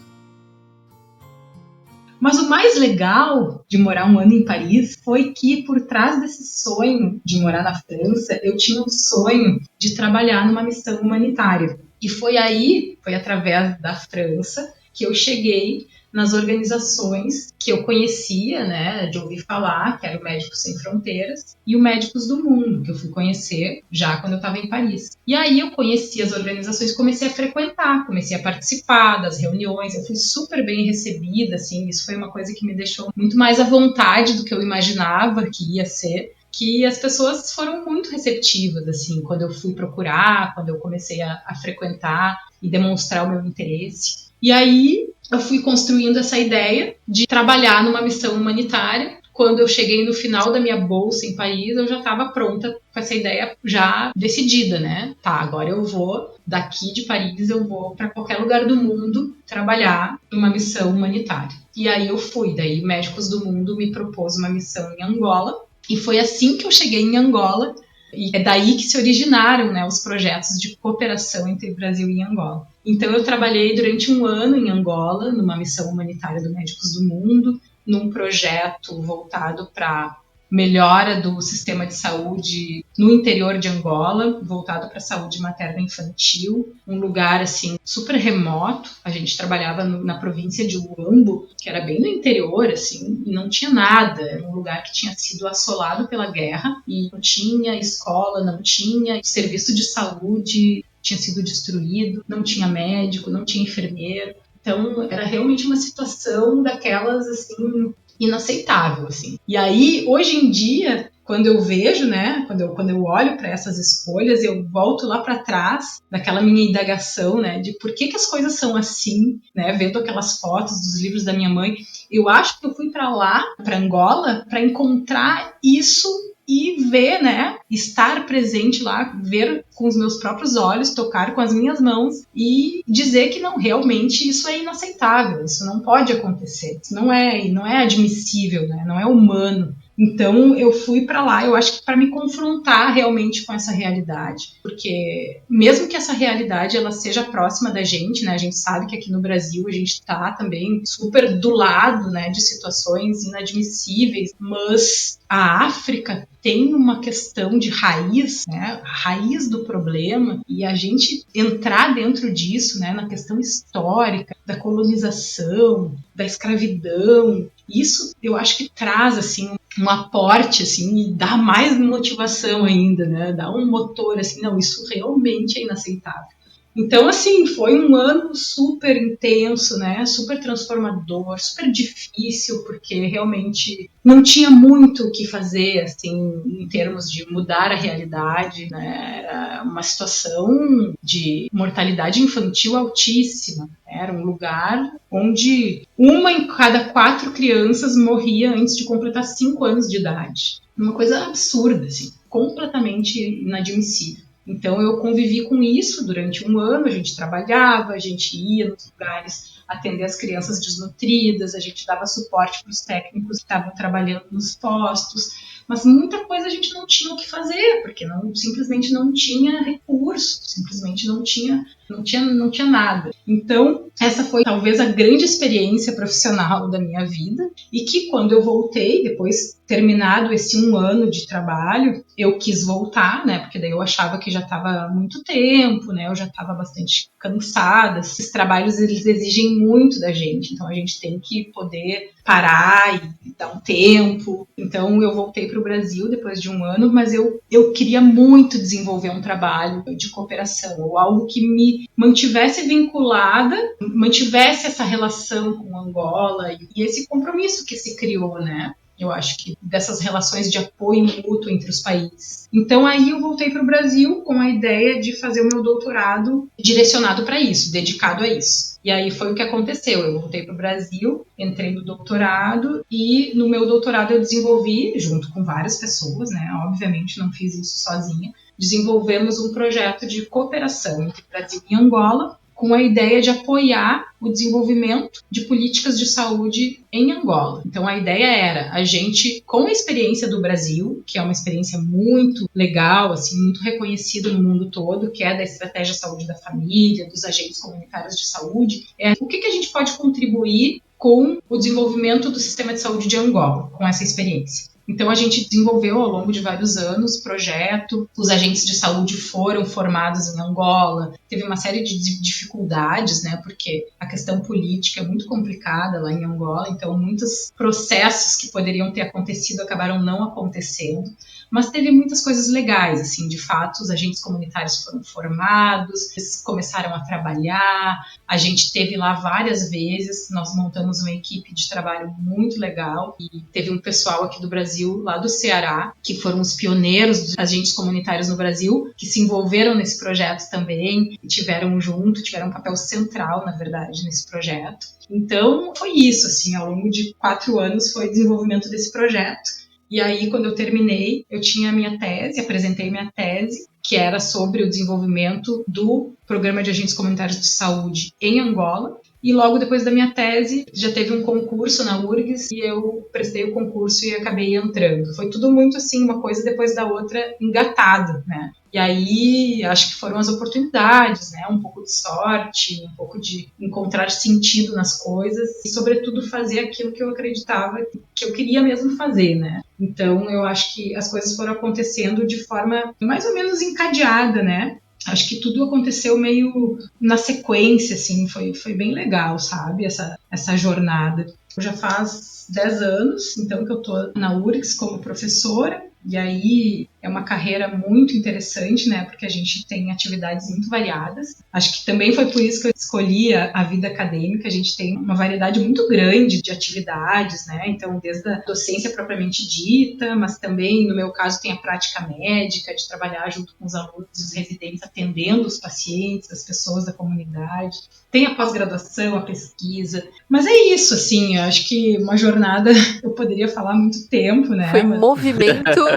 Mas o mais legal de morar um ano em Paris foi que por trás desse sonho de morar na França, eu tinha um sonho de trabalhar numa missão humanitária. E foi através da França, que eu cheguei nas organizações que eu conhecia, né, de ouvir falar, que era o Médicos Sem Fronteiras, e o Médicos do Mundo, que eu fui conhecer já quando eu estava em Paris. E aí eu conheci as organizações, comecei a frequentar, comecei a participar das reuniões, eu fui super bem recebida, assim, isso foi uma coisa que me deixou muito mais à vontade do que eu imaginava que ia ser, que as pessoas foram muito receptivas, assim, quando eu fui procurar, quando eu comecei a frequentar e demonstrar o meu interesse. E aí eu fui construindo essa ideia de trabalhar numa missão humanitária. Quando eu cheguei no final da minha bolsa em Paris, eu já estava pronta com essa ideia já decidida, né? Tá, agora eu vou, daqui de Paris, eu vou para qualquer lugar do mundo trabalhar numa missão humanitária. E aí eu fui, daí Médicos do Mundo me propôs uma missão em Angola, e foi assim que eu cheguei em Angola, e é daí que se originaram, né, os projetos de cooperação entre Brasil e Angola. Então eu trabalhei durante um ano em Angola, numa missão humanitária do Médicos do Mundo, num projeto voltado para melhora do sistema de saúde no interior de Angola, voltado para a saúde materna e infantil, um lugar assim super remoto. A gente trabalhava na província de Huambo, que era bem no interior, assim, e não tinha nada. Era um lugar que tinha sido assolado pela guerra e não tinha escola, não tinha serviço de saúde, tinha sido destruído, não tinha médico, não tinha enfermeiro. Então, era realmente uma situação daquelas, assim, inaceitável, assim. E aí, hoje em dia, quando eu vejo, né, quando eu olho para essas escolhas, eu volto lá para trás, daquela minha indagação, né, de por que as coisas são assim, né, vendo aquelas fotos dos livros da minha mãe. Eu acho que eu fui para lá, para Angola, para encontrar isso e ver, né, estar presente lá, ver com os meus próprios olhos, tocar com as minhas mãos e dizer que não, realmente isso é inaceitável, isso não pode acontecer, isso não é admissível, né, não é humano. Então eu fui para lá, eu acho que para me confrontar realmente com essa realidade, porque mesmo que essa realidade ela seja próxima da gente, né, a gente sabe que aqui no Brasil a gente está também super do lado, né, de situações inadmissíveis, mas a África tem uma questão de raiz, né, a raiz do problema, e a gente entrar dentro disso, né, na questão histórica da colonização, da escravidão, isso eu acho que traz assim um aporte assim e dá mais motivação ainda, né? Dá um motor assim, não, isso realmente é inaceitável. Então, assim, foi um ano super intenso, né? Super transformador, super difícil, porque realmente não tinha muito o que fazer, assim, em termos de mudar a realidade, né? Era uma situação de mortalidade infantil altíssima. Era um lugar onde 1 em cada 4 crianças morria antes de completar 5 anos de idade. Uma coisa absurda, assim, completamente inadmissível. Então eu convivi com isso durante 1 ano, a gente trabalhava, a gente ia nos lugares atender as crianças desnutridas, a gente dava suporte para os técnicos que estavam trabalhando nos postos, mas muita coisa a gente não tinha o que fazer, porque simplesmente não tinha recurso, simplesmente não tinha nada. Então, essa foi talvez a grande experiência profissional da minha vida, e que quando eu voltei, depois terminado esse 1 ano de trabalho, eu quis voltar, né, porque daí eu achava que já estava muito tempo, né, eu já estava bastante cansada. Esses trabalhos, eles exigem muito da gente, então a gente tem que poder parar e dar um tempo. Então eu voltei para o Brasil depois de 1 ano, mas eu queria muito desenvolver um trabalho de cooperação, ou algo que me mantivesse vinculada, mantivesse essa relação com Angola e esse compromisso que se criou, né? Eu acho que dessas relações de apoio mútuo entre os países. Então aí eu voltei para o Brasil com a ideia de fazer o meu doutorado direcionado para isso, dedicado a isso. E aí foi o que aconteceu, eu voltei para o Brasil, entrei no doutorado e no meu doutorado eu desenvolvi, junto com várias pessoas, né? Obviamente não fiz isso sozinha, desenvolvemos um projeto de cooperação entre Brasil e Angola, com a ideia de apoiar o desenvolvimento de políticas de saúde em Angola. Então a ideia era a gente, com a experiência do Brasil, que é uma experiência muito legal, assim, muito reconhecida no mundo todo, que é da estratégia saúde da família, dos agentes comunitários de saúde, o que a gente pode contribuir com o desenvolvimento do sistema de saúde de Angola, com essa experiência. Então a gente desenvolveu ao longo de vários anos projeto, os agentes de saúde foram formados em Angola, teve uma série de dificuldades, né, porque a questão política é muito complicada lá em Angola, então muitos processos que poderiam ter acontecido acabaram não acontecendo, mas teve muitas coisas legais, assim, de fato os agentes comunitários foram formados, eles começaram a trabalhar, a gente teve lá várias vezes, nós montamos uma equipe de trabalho muito legal e teve um pessoal aqui do Brasil, lá do Ceará, que foram os pioneiros dos agentes comunitários no Brasil, que se envolveram nesse projeto também, e tiveram um papel central, na verdade, nesse projeto. Então, foi isso, assim, ao longo de 4 anos foi o desenvolvimento desse projeto. E aí, quando eu terminei, eu tinha a minha tese, apresentei minha tese, que era sobre o desenvolvimento do Programa de Agentes Comunitários de Saúde em Angola. E logo depois da minha tese, já teve um concurso na URGS e eu prestei o concurso e acabei entrando. Foi tudo muito assim, uma coisa depois da outra, engatado, né? E aí, acho que foram as oportunidades, né? Um pouco de sorte, um pouco de encontrar sentido nas coisas e, sobretudo, fazer aquilo que eu acreditava que eu queria mesmo fazer, né? Então, eu acho que as coisas foram acontecendo de forma mais ou menos encadeada, né? Acho que tudo aconteceu meio na sequência, assim, foi bem legal, sabe, essa jornada. Já faz 10 anos, então, que eu tô na URGS como professora, e aí é uma carreira muito interessante, né, porque a gente tem atividades muito variadas. Acho que também foi por isso que eu escolhi a vida acadêmica. A gente tem uma variedade muito grande de atividades, né, então desde a docência propriamente dita, mas também, no meu caso, tem a prática médica, de trabalhar junto com os alunos e os residentes, atendendo os pacientes, as pessoas da comunidade. Tem a pós-graduação, a pesquisa, mas é isso, assim, eu acho que uma jornada, eu poderia falar muito tempo, né. Foi movimento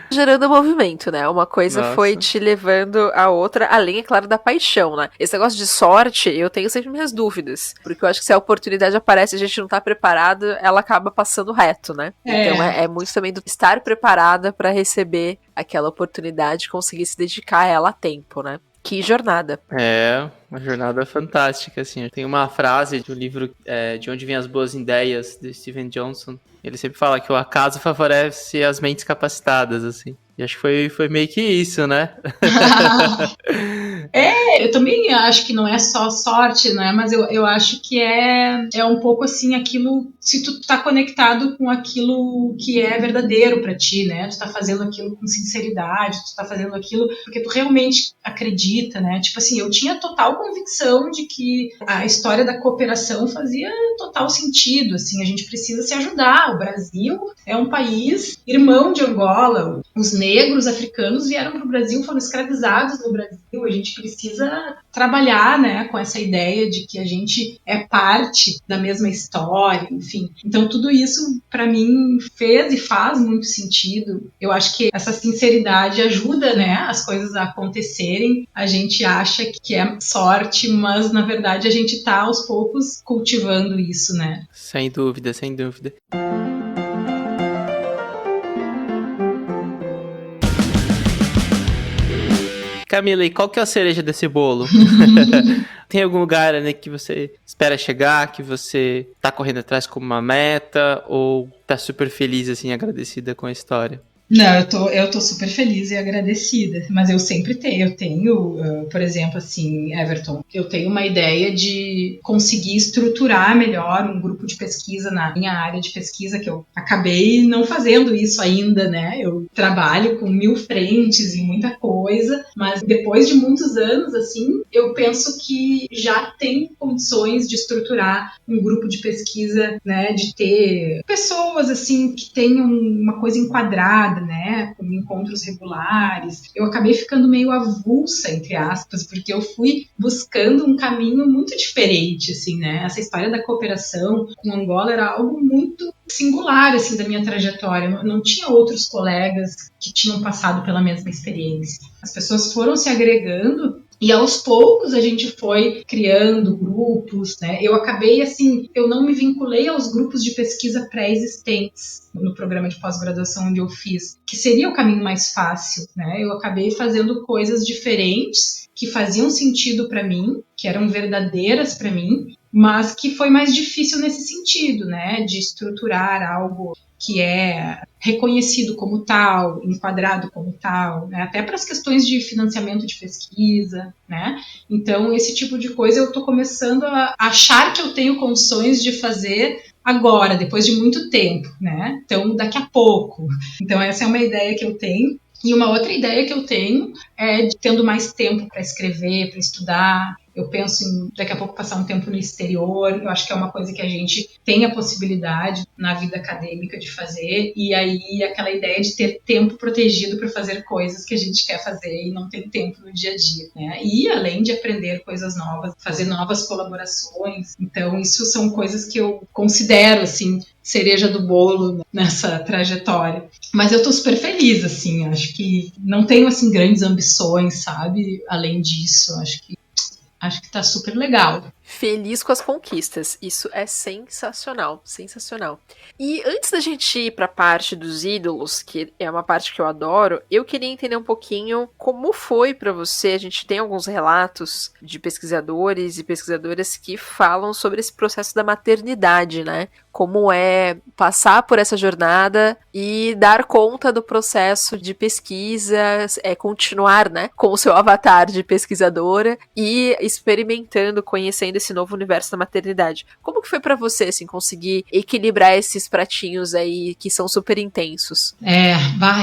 gerando movimento, né? Uma coisa foi te levando a outra, além, é claro, da paixão, né? Esse negócio de sorte, eu tenho sempre minhas dúvidas, porque eu acho que se a oportunidade aparece e a gente não tá preparado, ela acaba passando reto, né? Então é muito também do estar preparada para receber aquela oportunidade e conseguir se dedicar a ela a tempo, né? Que jornada. É, uma jornada fantástica, assim. Tem uma frase de um livro, De Onde Vêm as Boas Ideias, de Steven Johnson. Ele sempre fala que o acaso favorece as mentes capacitadas, assim. E acho que foi meio que isso, né? Eu também acho que não é só sorte, né? Mas eu acho que é um pouco assim aquilo, se tu tá conectado com aquilo que é verdadeiro pra ti, né? Tu tá fazendo aquilo com sinceridade, tu tá fazendo aquilo porque tu realmente acredita, né? Tipo assim, eu tinha total convicção de que a história da cooperação fazia total sentido, assim, a gente precisa se ajudar. O Brasil é um país irmão de Angola, os negros africanos vieram para o Brasil, foram escravizados no Brasil, a gente precisa trabalhar, né, com essa ideia de que a gente é parte da mesma história, enfim. Então tudo isso para mim fez e faz muito sentido. Eu acho que essa sinceridade ajuda, né, as coisas a acontecerem. A gente acha que é sorte, mas na verdade a gente tá aos poucos cultivando isso, né? Sem dúvida, sem dúvida. Camila, e qual que é a cereja desse bolo? Tem algum lugar, né, que você espera chegar, que você tá correndo atrás como uma meta, ou tá super feliz, assim, agradecida com a história? Não, eu tô super feliz e agradecida, mas eu sempre tenho, por exemplo, assim, Everton, eu tenho uma ideia de conseguir estruturar melhor um grupo de pesquisa na minha área de pesquisa, que eu acabei não fazendo isso ainda, né? Eu trabalho com 1000 frentes e muita coisa, mas depois de muitos anos, assim, eu penso que já tem condições de estruturar um grupo de pesquisa, né? De ter pessoas, assim, que tenham uma coisa enquadrada, né, com encontros regulares. Eu acabei ficando meio avulsa, entre aspas, porque eu fui buscando um caminho muito diferente, assim, né? Essa história da cooperação com Angola era algo muito singular, assim, da minha trajetória. Não tinha outros colegas que tinham passado pela mesma experiência. As pessoas foram se agregando e aos poucos a gente foi criando grupos, né? Eu acabei, assim, eu não me vinculei aos grupos de pesquisa pré-existentes no programa de pós-graduação onde eu fiz, que seria o caminho mais fácil, né? Eu acabei fazendo coisas diferentes que faziam sentido para mim, que eram verdadeiras para mim, mas que foi mais difícil nesse sentido, né? De estruturar algo que é reconhecido como tal, enquadrado como tal, né? Até para as questões de financiamento de pesquisa, né? Então, esse tipo de coisa eu estou começando a achar que eu tenho condições de fazer agora, depois de muito tempo, né? Então, daqui a pouco. Então, essa é uma ideia que eu tenho. E uma outra ideia que eu tenho é de tendo mais tempo para escrever, para estudar. Eu penso em daqui a pouco passar um tempo no exterior. Eu acho que é uma coisa que a gente tem a possibilidade na vida acadêmica de fazer. E aí aquela ideia de ter tempo protegido para fazer coisas que a gente quer fazer e não tem tempo no dia a dia, né? E além de aprender coisas novas, fazer novas colaborações. Então isso são coisas que eu considero, assim, cereja do bolo nessa trajetória. Mas eu tô super feliz, assim, acho que não tenho, assim, grandes ambições, sabe? Além disso, acho que tá super legal. feliz com as conquistas. Isso é sensacional, sensacional. E antes da gente ir para a parte dos ídolos, que é uma parte que eu adoro, eu queria entender um pouquinho como foi para você. A gente tem alguns relatos de pesquisadores e pesquisadoras que falam sobre esse processo da maternidade, né? Como é passar por essa jornada e dar conta do processo de pesquisa, continuar, né, com o seu avatar de pesquisadora e experimentando, conhecendo esse novo universo da maternidade. Como que foi pra você, assim, conseguir equilibrar esses pratinhos aí que são super intensos?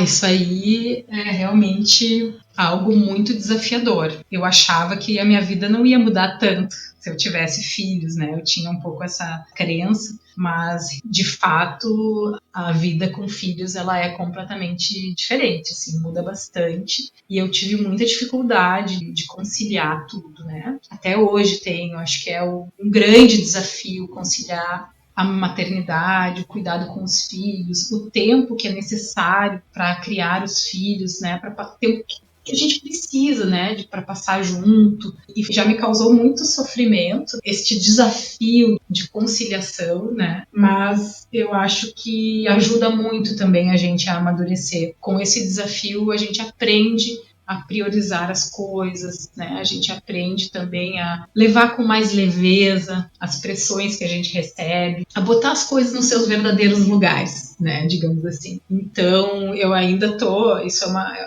Isso aí é realmente algo muito desafiador. Eu achava que a minha vida não ia mudar tanto se eu tivesse filhos, né? Eu tinha um pouco essa crença, mas de fato a vida com filhos ela é completamente diferente, assim, muda bastante. E eu tive muita dificuldade de conciliar tudo, né? Até hoje tenho, acho que é um grande desafio conciliar a maternidade, o cuidado com os filhos, o tempo que é necessário para criar os filhos, né? Para ter que a gente precisa, né, para passar junto, e já me causou muito sofrimento este desafio de conciliação, né, mas eu acho que ajuda muito também a gente a amadurecer. Com esse desafio a gente aprende a priorizar as coisas, né? A gente aprende também a levar com mais leveza as pressões que a gente recebe, a botar as coisas nos seus verdadeiros lugares, né? Digamos assim. Então, eu ainda isso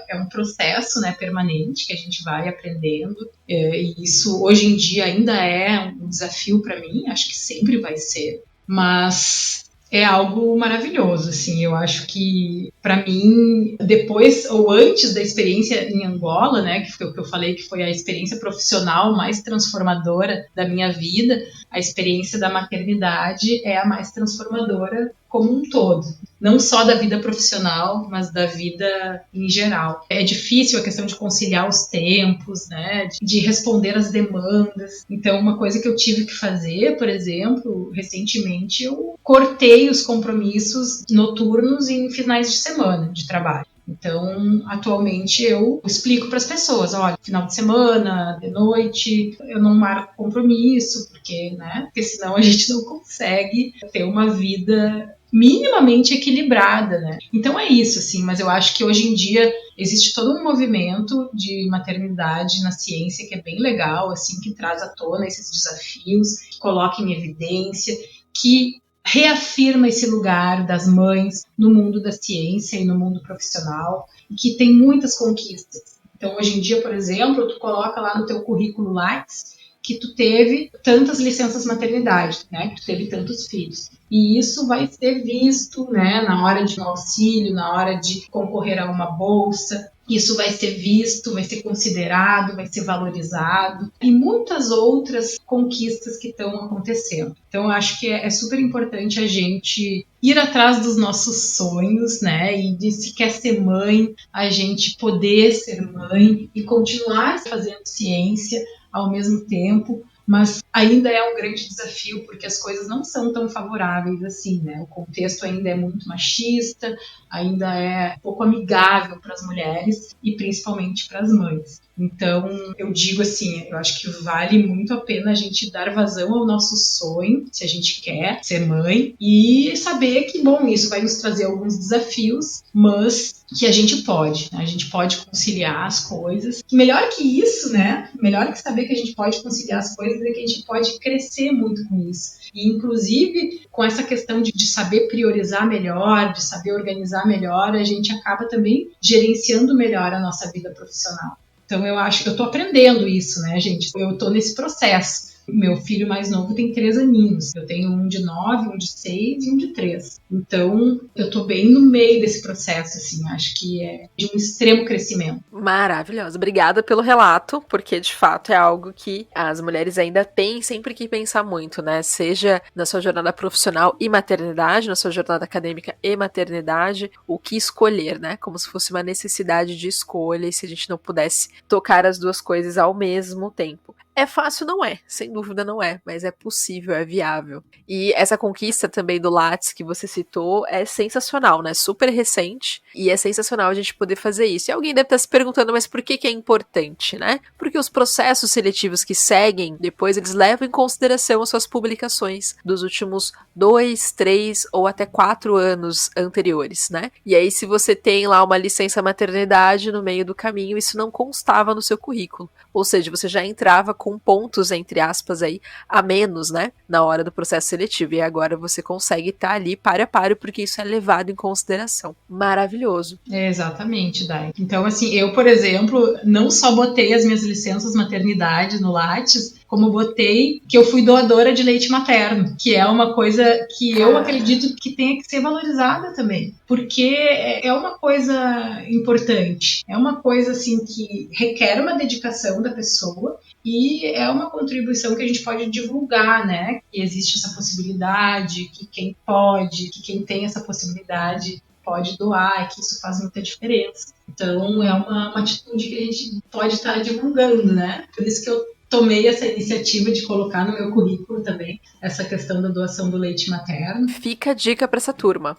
é um processo, né, permanente que a gente vai aprendendo. E isso hoje em dia ainda é um desafio para mim, acho que sempre vai ser, mas é algo maravilhoso, assim. Eu acho que, para mim, depois ou antes da experiência em Angola, né, que foi o que eu falei que foi a experiência profissional mais transformadora da minha vida, a experiência da maternidade é a mais transformadora como um todo. Não só da vida profissional, mas da vida em geral. É difícil a questão de conciliar os tempos, né, de responder às demandas. Então, uma coisa que eu tive que fazer, por exemplo, recentemente, eu cortei os compromissos noturnos em finais de semana de trabalho. Então, atualmente eu explico para as pessoas, olha, final de semana, de noite, eu não marco compromisso, porque senão a gente não consegue ter uma vida minimamente equilibrada, né? Então é isso, assim, mas eu acho que hoje em dia existe todo um movimento de maternidade na ciência que é bem legal, assim, que traz à tona esses desafios, que coloca em evidência, que reafirma esse lugar das mães no mundo da ciência e no mundo profissional, e que tem muitas conquistas. Então, hoje em dia, por exemplo, tu coloca lá no teu currículo Lattes que tu teve tantas licenças maternidade, né? Que tu teve tantos filhos. E isso vai ser visto, né, na hora de um auxílio, na hora de concorrer a uma bolsa. Isso vai ser visto, vai ser considerado, vai ser valorizado. E muitas outras conquistas que estão acontecendo. Então, eu acho que é super importante a gente ir atrás dos nossos sonhos, né? E de se quer ser mãe, a gente poder ser mãe e continuar fazendo ciência ao mesmo tempo, mas ainda é um grande desafio porque as coisas não são tão favoráveis assim, né? O contexto ainda é muito machista, ainda é pouco amigável para as mulheres e principalmente para as mães. Então, eu digo assim, eu acho que vale muito a pena a gente dar vazão ao nosso sonho, se a gente quer ser mãe, e saber que, bom, isso vai nos trazer alguns desafios, mas que a gente pode, né? A gente pode conciliar as coisas. Melhor que isso, né? Melhor que saber que a gente pode conciliar as coisas é que a gente pode crescer muito com isso. E, inclusive, com essa questão de saber priorizar melhor, de saber organizar melhor, a gente acaba também gerenciando melhor a nossa vida profissional. Então, eu acho que eu tô aprendendo isso, né, gente? Eu tô nesse processo. Meu filho mais novo tem 3 aninhos. Eu tenho um de 9, um de 6 e um de 3. Então, eu tô bem no meio desse processo, assim. Acho que é de um extremo crescimento. Maravilhosa. Obrigada pelo relato, porque, de fato, é algo que as mulheres ainda têm sempre que pensar muito, né? Seja na sua jornada profissional e maternidade, na sua jornada acadêmica e maternidade, o que escolher, né? Como se fosse uma necessidade de escolha e se a gente não pudesse tocar as duas coisas ao mesmo tempo. É fácil, não é, sem dúvida não é, mas é possível, é viável. E essa conquista também do Lattes que você citou é sensacional, né? Super recente, e é sensacional a gente poder fazer isso. E alguém deve estar se perguntando, mas por que é importante, né? Porque os processos seletivos que seguem, depois eles levam em consideração as suas publicações dos últimos 2, 3 ou até 4 anos anteriores, né? E aí, se você tem lá uma licença maternidade no meio do caminho, isso não constava no seu currículo. Ou seja, você já entrava com pontos, entre aspas, aí, a menos, né? Na hora do processo seletivo. E agora você consegue estar ali páreo a páreo, porque isso é levado em consideração. Maravilhoso. Exatamente, Dai. Então, assim, eu, por exemplo, não só botei as minhas licenças maternidade no Lattes, como botei que eu fui doadora de leite materno, que é uma coisa que eu acredito que tenha que ser valorizada também, porque é uma coisa importante, é uma coisa assim que requer uma dedicação da pessoa e é uma contribuição que a gente pode divulgar, né, que existe essa possibilidade, que quem pode, que quem tem essa possibilidade pode doar, e que isso faz muita diferença. Então é uma atitude que a gente pode estar divulgando, né, por isso que eu tomei essa iniciativa de colocar no meu currículo também essa questão da doação do leite materno. Fica a dica para essa turma.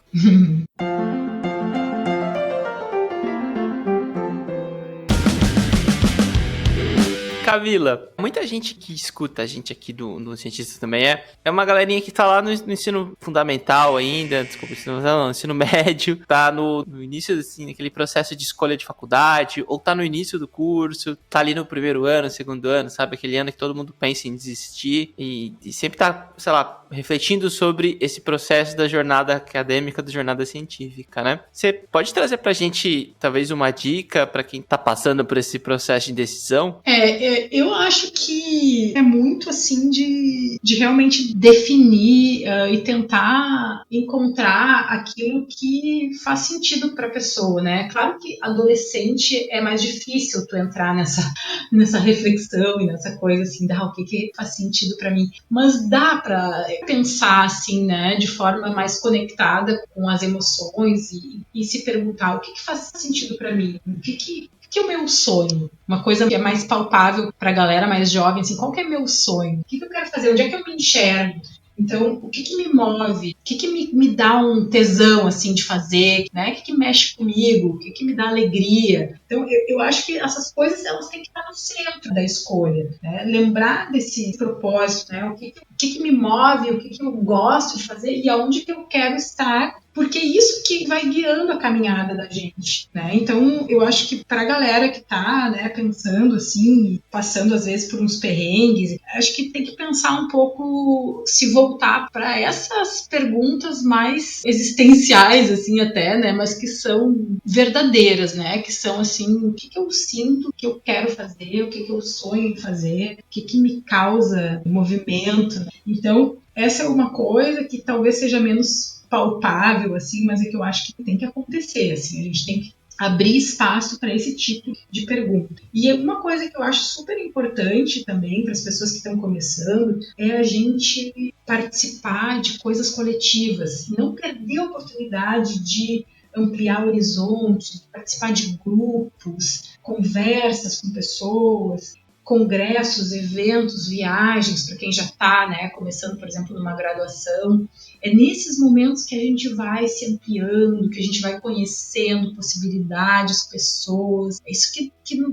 Camila, muita gente que escuta a gente aqui do Cientista também é uma galerinha que tá lá no ensino fundamental ainda, desculpa, ensino médio, tá no início, assim, naquele processo de escolha de faculdade, ou tá no início do curso, tá ali no primeiro ano, segundo ano, sabe? Aquele ano que todo mundo pensa em desistir e sempre tá, sei lá, refletindo sobre esse processo da jornada acadêmica, da jornada científica, né? Você pode trazer pra gente, talvez, uma dica pra quem tá passando por esse processo de decisão? Eu acho que é muito assim de realmente definir e tentar encontrar aquilo que faz sentido para a pessoa, né? Claro que adolescente é mais difícil tu entrar nessa reflexão e nessa coisa assim, o que faz sentido para mim, mas dá para pensar assim, né, de forma mais conectada com as emoções e se perguntar o que faz sentido para mim, o que é o meu sonho? Uma coisa que é mais palpável para a galera mais jovem, assim, qual que é meu sonho? O que eu quero fazer? Onde é que eu me enxergo? Então, o que me move? O que me dá um tesão, assim, de fazer? Né? O que mexe comigo? O que me dá alegria? Então, eu acho que essas coisas, elas têm que estar no centro da escolha, né? Lembrar desse propósito, né? O que me move? O que eu gosto de fazer? E aonde que eu quero estar? Porque é isso que vai guiando a caminhada da gente, né? Então, eu acho que para a galera que tá, né, pensando assim, passando às vezes por uns perrengues, acho que tem que pensar um pouco, se voltar para essas perguntas mais existenciais, assim, até, né, mas que são verdadeiras, né? Que são assim, o que eu sinto que eu quero fazer, o que eu sonho em fazer, o que me causa movimento, né? Então, essa é uma coisa que talvez seja menos palpável, assim, mas é que eu acho que tem que acontecer, assim, a gente tem que abrir espaço para esse tipo de pergunta. E uma coisa que eu acho super importante também para as pessoas que estão começando é a gente participar de coisas coletivas, não perder a oportunidade de ampliar horizontes, participar de grupos, conversas com pessoas, congressos, eventos, viagens, para quem já está, né, começando, por exemplo, numa graduação. É nesses momentos que a gente vai se ampliando, que a gente vai conhecendo possibilidades, pessoas. É isso que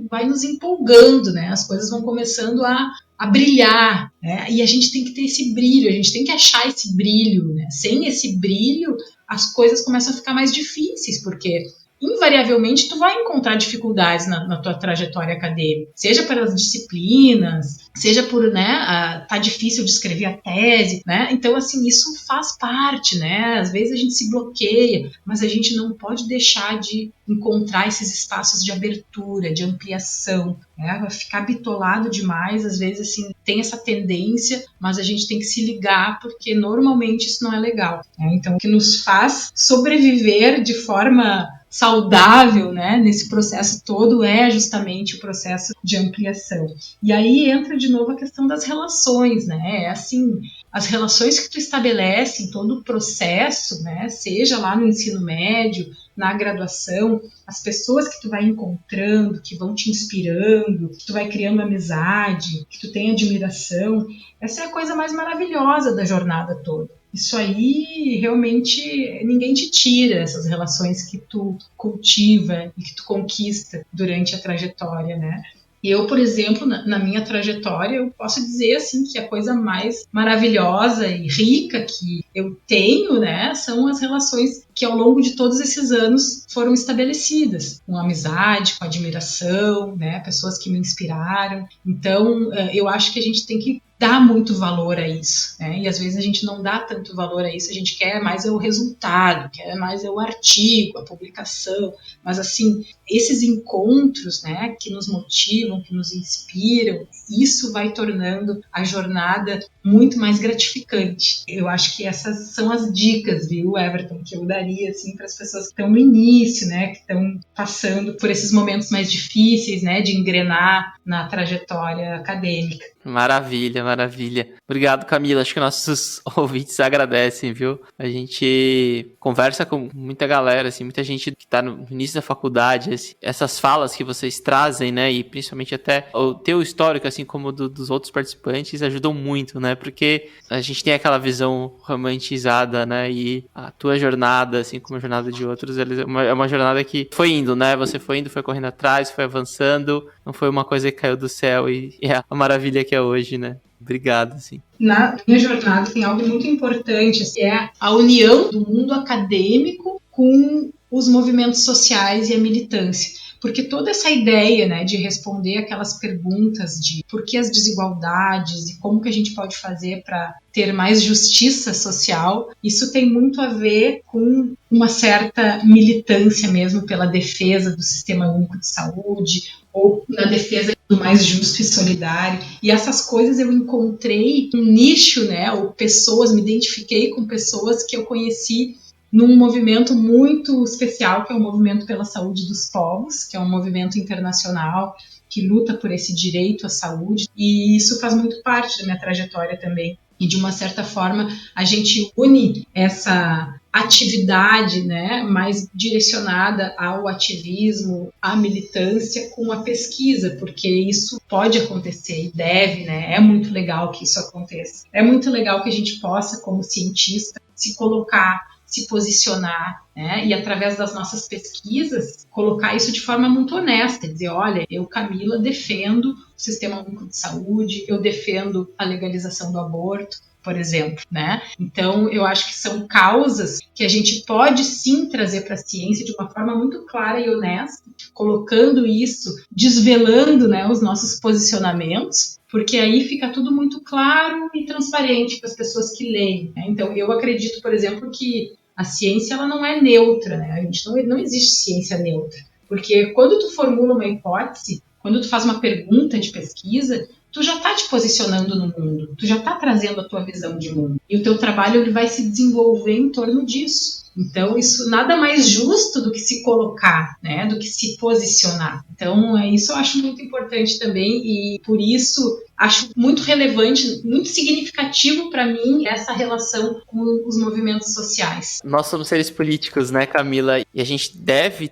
vai nos empolgando, né? As coisas vão começando a brilhar, né? E a gente tem que ter esse brilho, a gente tem que achar esse brilho, né? Sem esse brilho, as coisas começam a ficar mais difíceis, porque invariavelmente tu vai encontrar dificuldades na tua trajetória acadêmica, seja pelas disciplinas, seja por, né, tá difícil de escrever a tese, né? Então, assim, isso faz parte, né? Às vezes a gente se bloqueia, mas a gente não pode deixar de encontrar esses espaços de abertura, de ampliação, né? Vai ficar bitolado demais, às vezes, assim, tem essa tendência, mas a gente tem que se ligar, porque normalmente isso não é legal, né? Então, o que nos faz sobreviver de forma saudável, né, nesse processo todo é justamente o processo de ampliação. E aí entra de novo a questão das relações, né? É assim, as relações que tu estabelece em todo o processo, né, seja lá no ensino médio, na graduação, as pessoas que tu vai encontrando, que vão te inspirando, que tu vai criando amizade, que tu tem admiração, essa é a coisa mais maravilhosa da jornada toda. Isso aí, realmente, ninguém te tira, essas relações que tu cultiva e que tu conquista durante a trajetória, né? Eu, por exemplo, na minha trajetória, eu posso dizer assim que a coisa mais maravilhosa e rica que eu tenho, né, são as relações que ao longo de todos esses anos foram estabelecidas, com amizade, com admiração, né, pessoas que me inspiraram. Então, eu acho que a gente tem que dar muito valor a isso, né? E às vezes a gente não dá tanto valor a isso, a gente quer mais o resultado, quer mais o artigo, a publicação, mas assim, esses encontros, né, que nos motivam, que nos inspiram, isso vai tornando a jornada muito mais gratificante. Eu acho que essas são as dicas, viu, Everton, que eu daria assim para as pessoas que estão no início, né, que estão passando por esses momentos mais difíceis, né, de engrenar na trajetória acadêmica. Maravilha, maravilha. Obrigado, Camila. Acho que nossos ouvintes agradecem, viu? A gente conversa com muita galera, assim, muita gente que tá no início da faculdade. Essas falas que vocês trazem, né? E principalmente até o teu histórico, assim como dos outros participantes, ajudam muito, né? Porque a gente tem aquela visão romantizada, né? E a tua jornada, assim como a jornada de outros, é uma jornada que foi indo, né? Você foi indo, foi correndo atrás, foi avançando. Não foi uma coisa que caiu do céu e é a maravilha que é hoje, né? Obrigado, assim. Na minha jornada tem algo muito importante, que é a união do mundo acadêmico com os movimentos sociais e a militância. Porque toda essa ideia, né, de responder aquelas perguntas de por que as desigualdades e como que a gente pode fazer para ter mais justiça social, isso tem muito a ver com uma certa militância mesmo pela defesa do Sistema Único de Saúde ou na defesa do mais justo e solidário. E essas coisas eu encontrei um nicho, né, ou pessoas, me identifiquei com pessoas que eu conheci num movimento muito especial, que é o Movimento pela Saúde dos Povos, que é um movimento internacional que luta por esse direito à saúde, e isso faz muito parte da minha trajetória também. E, de uma certa forma, a gente une essa atividade, né, mais direcionada ao ativismo, à militância, com a pesquisa, porque isso pode acontecer e deve, né, é muito legal que isso aconteça. É muito legal que a gente possa, como cientista, se colocar, se posicionar, né? E através das nossas pesquisas, colocar isso de forma muito honesta, dizer, olha, eu, Camila, defendo o Sistema Único de Saúde, eu defendo a legalização do aborto, por exemplo, né? Então, eu acho que são causas que a gente pode sim trazer para a ciência de uma forma muito clara e honesta, colocando isso, desvelando, né, os nossos posicionamentos, porque aí fica tudo muito claro e transparente para as pessoas que leem, né? Então, eu acredito, por exemplo, que a ciência ela não é neutra, né? A gente não existe ciência neutra, porque quando tu formula uma hipótese, quando tu faz uma pergunta de pesquisa, tu já está te posicionando no mundo, tu já está trazendo a tua visão de mundo, e o teu trabalho ele vai se desenvolver em torno disso. Então, isso nada mais justo do que se colocar, né, do que se posicionar. Então, isso eu acho muito importante também e, por isso, acho muito relevante, muito significativo para mim essa relação com os movimentos sociais. Nós somos seres políticos, né, Camila? E a gente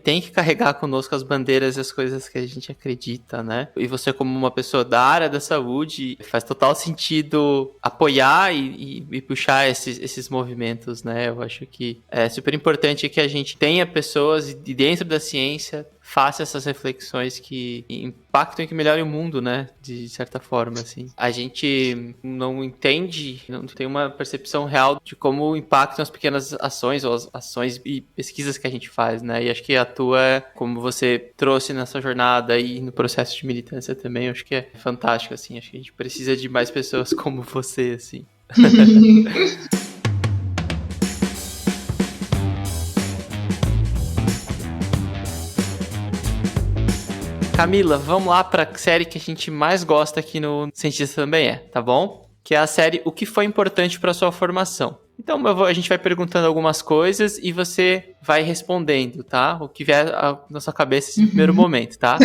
tem que carregar conosco as bandeiras e as coisas que a gente acredita, né? E você, como uma pessoa da área da saúde, faz total sentido apoiar e puxar esses movimentos, né? Eu acho que é super importante que a gente tenha pessoas de dentro da ciência, faça essas reflexões que impactam e que melhorem o mundo, né? De certa forma, assim. A gente não entende, não tem uma percepção real de como impactam as pequenas ações ou as ações e pesquisas que a gente faz, né? E acho que a tua, como você trouxe nessa jornada e no processo de militância também, acho que é fantástico, assim. Acho que a gente precisa de mais pessoas como você, assim. Camila, vamos lá para a série que a gente mais gosta aqui no Cientista Também tá bom? Que é a série O que foi importante para sua formação. Então a gente vai perguntando algumas coisas e você vai respondendo, tá? O que vier na sua cabeça nesse primeiro momento, tá?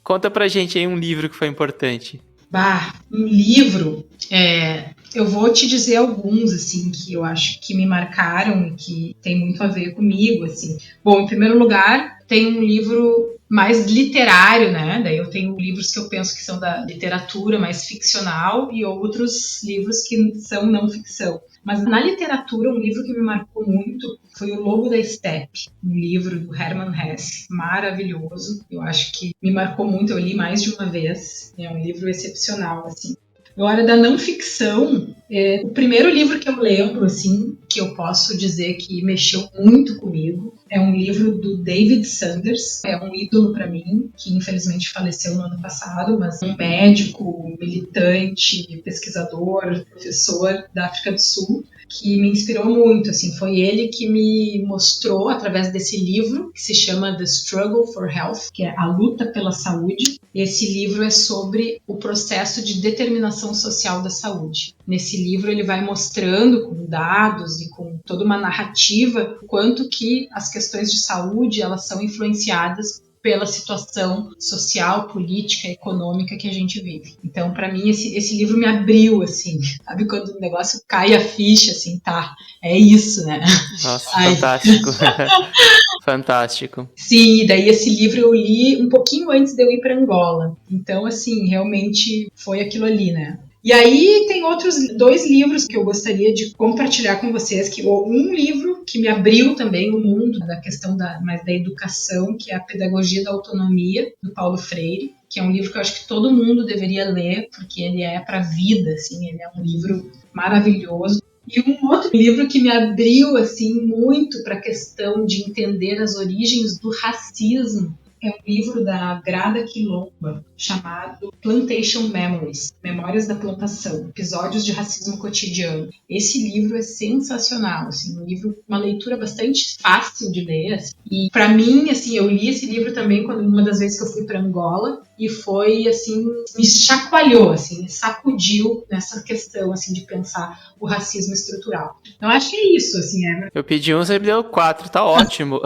Conta pra gente aí um livro que foi importante. Um livro, eu vou te dizer alguns, assim, que eu acho que me marcaram e que tem muito a ver comigo, assim. Bom, em primeiro lugar, tem um livro mais literário, né? Daí eu tenho livros que eu penso que são da literatura mais ficcional e outros livros que são não ficção. Mas na literatura, um livro que me marcou muito foi O Lobo da Estepe, um livro do Hermann Hesse, maravilhoso. Eu acho que me marcou muito, eu li mais de uma vez. É um livro excepcional, assim. Agora, da não ficção, o primeiro livro que eu lembro, assim, que eu posso dizer que mexeu muito comigo, é um livro do David Sanders. É um ídolo para mim, que infelizmente faleceu no ano passado, mas um médico, militante, pesquisador, professor da África do Sul, que me inspirou muito, assim, foi ele que me mostrou, através desse livro, que se chama The Struggle for Health, que é A Luta pela Saúde. Esse livro é sobre o processo de determinação social da saúde. Nesse livro ele vai mostrando com dados e com toda uma narrativa o quanto que as questões de saúde elas são influenciadas pela situação social, política, econômica que a gente vive. Então, para mim, esse livro me abriu, assim, sabe quando o negócio cai a ficha, assim, tá, é isso, né? Nossa, fantástico. Fantástico. Sim, e daí esse livro eu li um pouquinho antes de eu ir para Angola. Então, assim, realmente foi aquilo ali, né? E aí tem outros 2 livros que eu gostaria de compartilhar com vocês, um livro que me abriu também o mundo da questão da educação, que é A Pedagogia da Autonomia, do Paulo Freire, que é um livro que eu acho que todo mundo deveria ler, porque ele é para a vida, assim, ele é um livro maravilhoso. E um outro livro que me abriu assim, muito para a questão de entender as origens do racismo é um livro da Grada Quilomba, chamado Plantation Memories, Memórias da Plantação, Episódios de Racismo Cotidiano. Esse livro é sensacional, assim, um livro, uma leitura bastante fácil de ler. Assim. E para mim, assim, eu li esse livro também uma das vezes que eu fui para Angola e foi, assim, me chacoalhou, assim, me sacudiu nessa questão, assim, de pensar o racismo estrutural. Então, acho que é isso, assim, Eu pedi 1, você me deu 4, tá ótimo.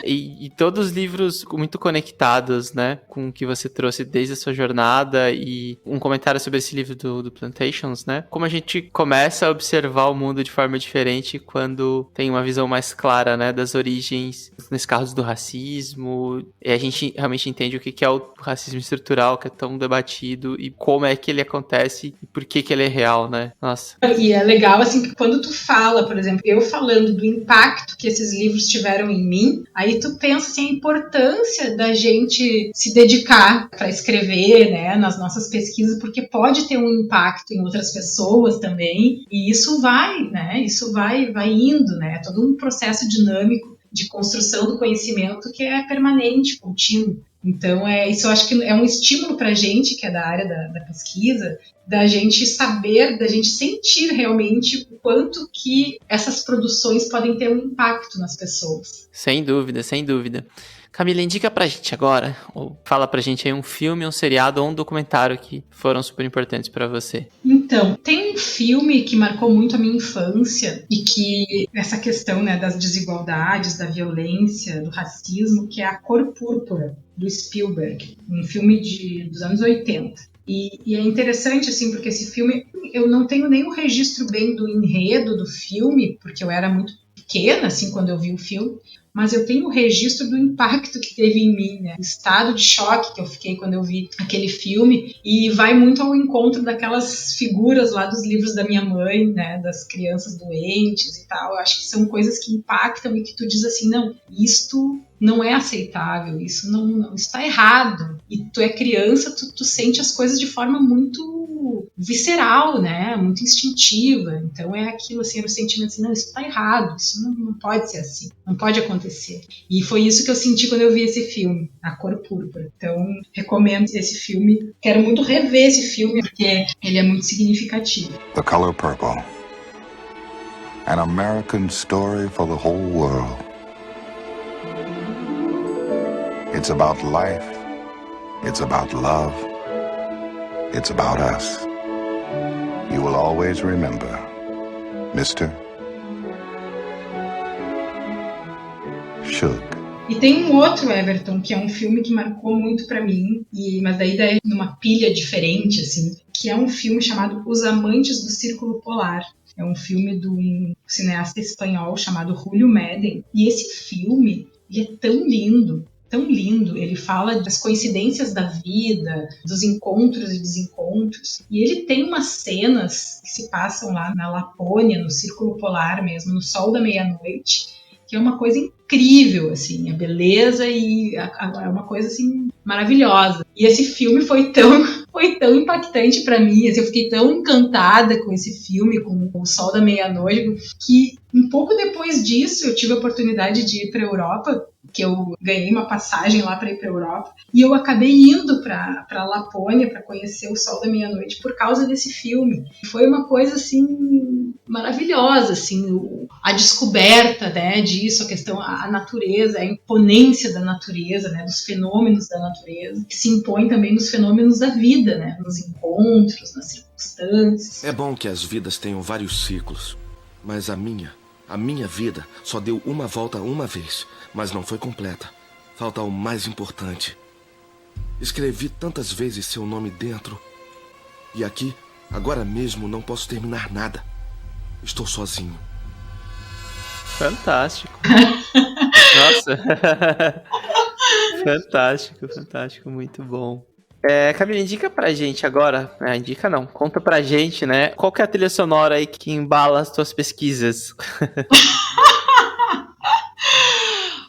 E todos os livros muito conectados, né, com o que você trouxe desde a sua jornada e um comentário sobre esse livro do Plantations, né, como a gente começa a observar o mundo de forma diferente quando tem uma visão mais clara, né, das origens, nesse caso do racismo, e a gente realmente entende o que é o racismo estrutural, que é tão debatido, e como é que ele acontece e por que ele é real, né, nossa. E é legal, assim, que quando tu fala, por exemplo, eu falando do impacto que esses livros tiveram em mim, aí tu pensa assim, a importância da gente se dedicar para escrever, né, nas nossas pesquisas, porque pode ter um impacto em outras pessoas também, e isso vai, né, isso vai indo, né, é todo um processo dinâmico de construção do conhecimento que é permanente, contínuo. Então, isso eu acho que é um estímulo para a gente, que é da área da pesquisa, da gente saber, da gente sentir realmente o quanto que essas produções podem ter um impacto nas pessoas. Sem dúvida, sem dúvida. Camila, indica pra gente agora, ou fala pra gente aí um filme, um seriado ou um documentário que foram super importantes pra você. Então, tem um filme que marcou muito a minha infância e que essa questão, né, das desigualdades, da violência, do racismo, que é A Cor Púrpura, do Spielberg, um filme dos anos 80. E é interessante, assim, porque esse filme, eu não tenho nenhum registro bem do enredo do filme, porque eu era muito pequena, assim, quando eu vi o filme, mas eu tenho o registro do impacto que teve em mim, né? O estado de choque que eu fiquei quando eu vi aquele filme, e vai muito ao encontro daquelas figuras lá dos livros da minha mãe, né? Das crianças doentes e tal. Eu acho que são coisas que impactam e que tu diz assim, não, isto não é aceitável, isso não está errado. E tu é criança, tu sente as coisas de forma muito visceral, né? Muito instintiva. Então é aquilo, assim, era o sentimento assim, não, isso está errado, isso não pode ser assim, não pode acontecer. E foi isso que eu senti quando eu vi esse filme, A Cor Púrpura. Então, recomendo esse filme. Quero muito rever esse filme, porque ele é muito significativo. The Color Purple. An American story for the whole world. It's about life. It's about love. It's about us. You will always remember, Mr. Suge. E tem um outro, Everton, que é um filme que marcou muito pra mim, mas daí é numa pilha diferente, assim, que é um filme chamado Os Amantes do Círculo Polar. É um filme de um cineasta espanhol chamado Julio Medem. E esse filme, ele é tão lindo, tão lindo. Ele fala das coincidências da vida, dos encontros e desencontros. E ele tem umas cenas que se passam lá na Lapônia, no Círculo Polar mesmo, no sol da meia-noite, que é uma coisa incrível, assim, a beleza e é uma coisa, assim, maravilhosa. E esse filme foi tão impactante para mim, assim, eu fiquei tão encantada com esse filme, com o Sol da Meia-Noite, que um pouco depois disso eu tive a oportunidade de ir para a Europa, que eu ganhei uma passagem lá para ir para a Europa, e eu acabei indo para a Lapônia para conhecer o Sol da Meia-Noite por causa desse filme. Foi uma coisa, assim, maravilhosa, assim, a descoberta, né, disso, a questão, a natureza, a imponência da natureza, né, dos fenômenos da natureza, que se impõe também nos fenômenos da vida, né, nos encontros, nas circunstâncias. É bom que as vidas tenham vários ciclos, mas a minha vida só deu uma volta uma vez, mas não foi completa. Falta o mais importante. Escrevi tantas vezes seu nome dentro, e aqui, agora mesmo, não posso terminar nada. Estou sozinho. Fantástico. Nossa. Fantástico, muito bom. Camila, indica pra gente agora, indica não, conta pra gente, né, qual que é a trilha sonora aí que embala as tuas pesquisas?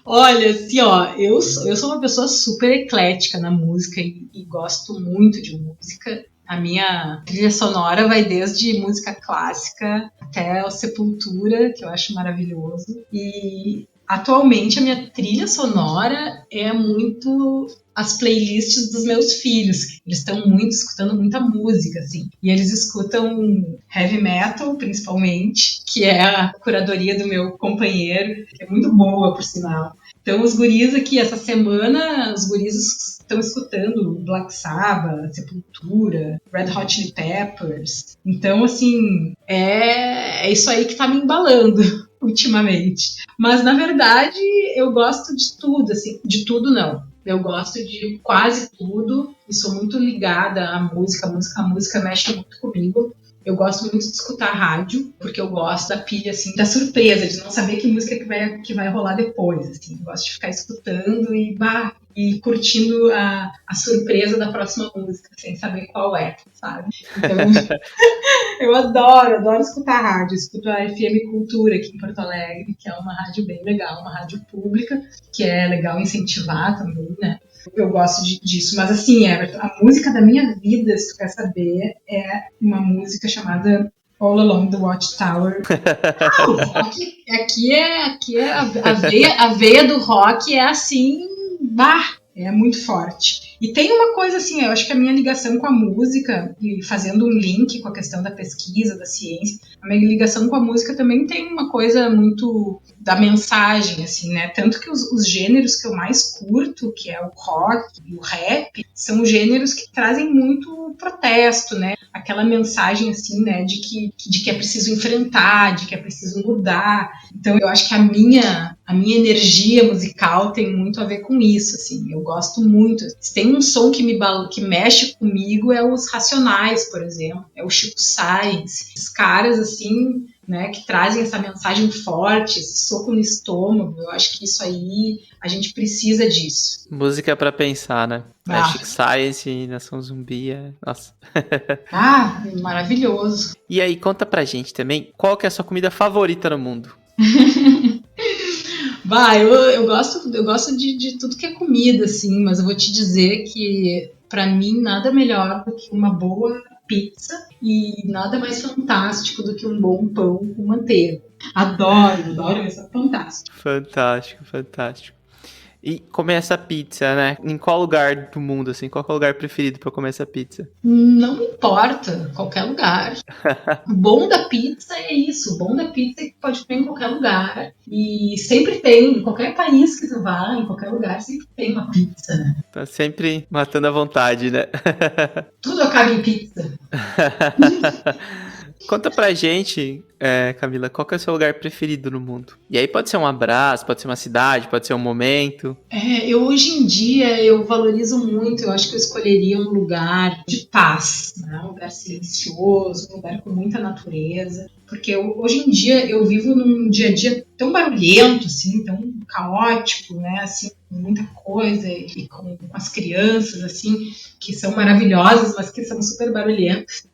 Olha, assim, ó, eu sou uma pessoa super eclética na música e gosto muito de música. A minha trilha sonora vai desde música clássica até a Sepultura, que eu acho maravilhoso. E atualmente a minha trilha sonora é muito as playlists dos meus filhos, que eles estão escutando muita música, assim. E eles escutam heavy metal, principalmente, que é a curadoria do meu companheiro, que é muito boa, por sinal. Então, os guris aqui, essa semana, os guris estão escutando Black Sabbath, Sepultura, Red Hot Chili Peppers. Então, assim, é isso aí que tá me embalando ultimamente. Mas, na verdade, eu gosto de tudo, assim, de tudo não. Eu gosto de quase tudo e sou muito ligada à música. A música mexe muito comigo. Eu gosto muito de escutar rádio, porque eu gosto da pilha, assim, da surpresa, de não saber que música que vai rolar depois, assim. Eu gosto de ficar escutando e curtindo a surpresa da próxima música, sem saber qual é, sabe? Então, eu adoro escutar rádio. Escuto a FM Cultura aqui em Porto Alegre, que é uma rádio bem legal, uma rádio pública, que é legal incentivar também, né? Eu gosto disso, mas assim, Everton, a música da minha vida, se tu quer saber, é uma música chamada All Along the Watchtower. Aqui é a veia do rock é assim, é muito forte. E tem uma coisa assim, eu acho que a minha ligação com a música, e fazendo um link com a questão da pesquisa, da ciência, a minha ligação com a música também tem uma coisa muito da mensagem, assim, né? Tanto que os gêneros que eu mais curto, que é o rock e o rap, são gêneros que trazem muito protesto, né? Aquela mensagem, assim, né, de que é preciso enfrentar, de que é preciso mudar. Então, eu acho que a minha energia musical tem muito a ver com isso, assim. Eu gosto muito. Se tem um som que mexe comigo, é os Racionais, por exemplo. É o Chico Science. Esses caras, assim, né, que trazem essa mensagem forte, esse soco no estômago. Eu acho que isso aí, a gente precisa disso. Música pra pensar, né? Chico Science, Nação Zumbi, nossa. Maravilhoso. E aí, conta pra gente também, qual que é a sua comida favorita no mundo? Eu gosto de tudo que é comida, assim, mas eu vou te dizer que, pra mim, nada melhor do que uma boa pizza e nada mais fantástico do que um bom pão com manteiga. Adoro, isso é fantástico. Fantástico. E comer essa pizza, né? Em qual lugar do mundo, assim? Qual é o lugar preferido pra comer essa pizza? Não importa, qualquer lugar. O bom da pizza é isso. O bom da pizza é que pode comer em qualquer lugar. E sempre tem, em qualquer país que tu vá, em qualquer lugar, sempre tem uma pizza, né? Tá sempre matando a vontade, né? Tudo acaba em pizza. Conta pra gente, Camila, qual que é o seu lugar preferido no mundo? E aí pode ser um abraço, pode ser uma cidade, pode ser um momento. Hoje em dia eu valorizo muito, eu acho que eu escolheria um lugar de paz, né? Um lugar silencioso, um lugar com muita natureza, porque hoje em dia eu vivo num dia a dia tão barulhento, assim, tão caótico, né, assim, com muita coisa e com as crianças, assim, que são maravilhosas, mas que são super barulhentas.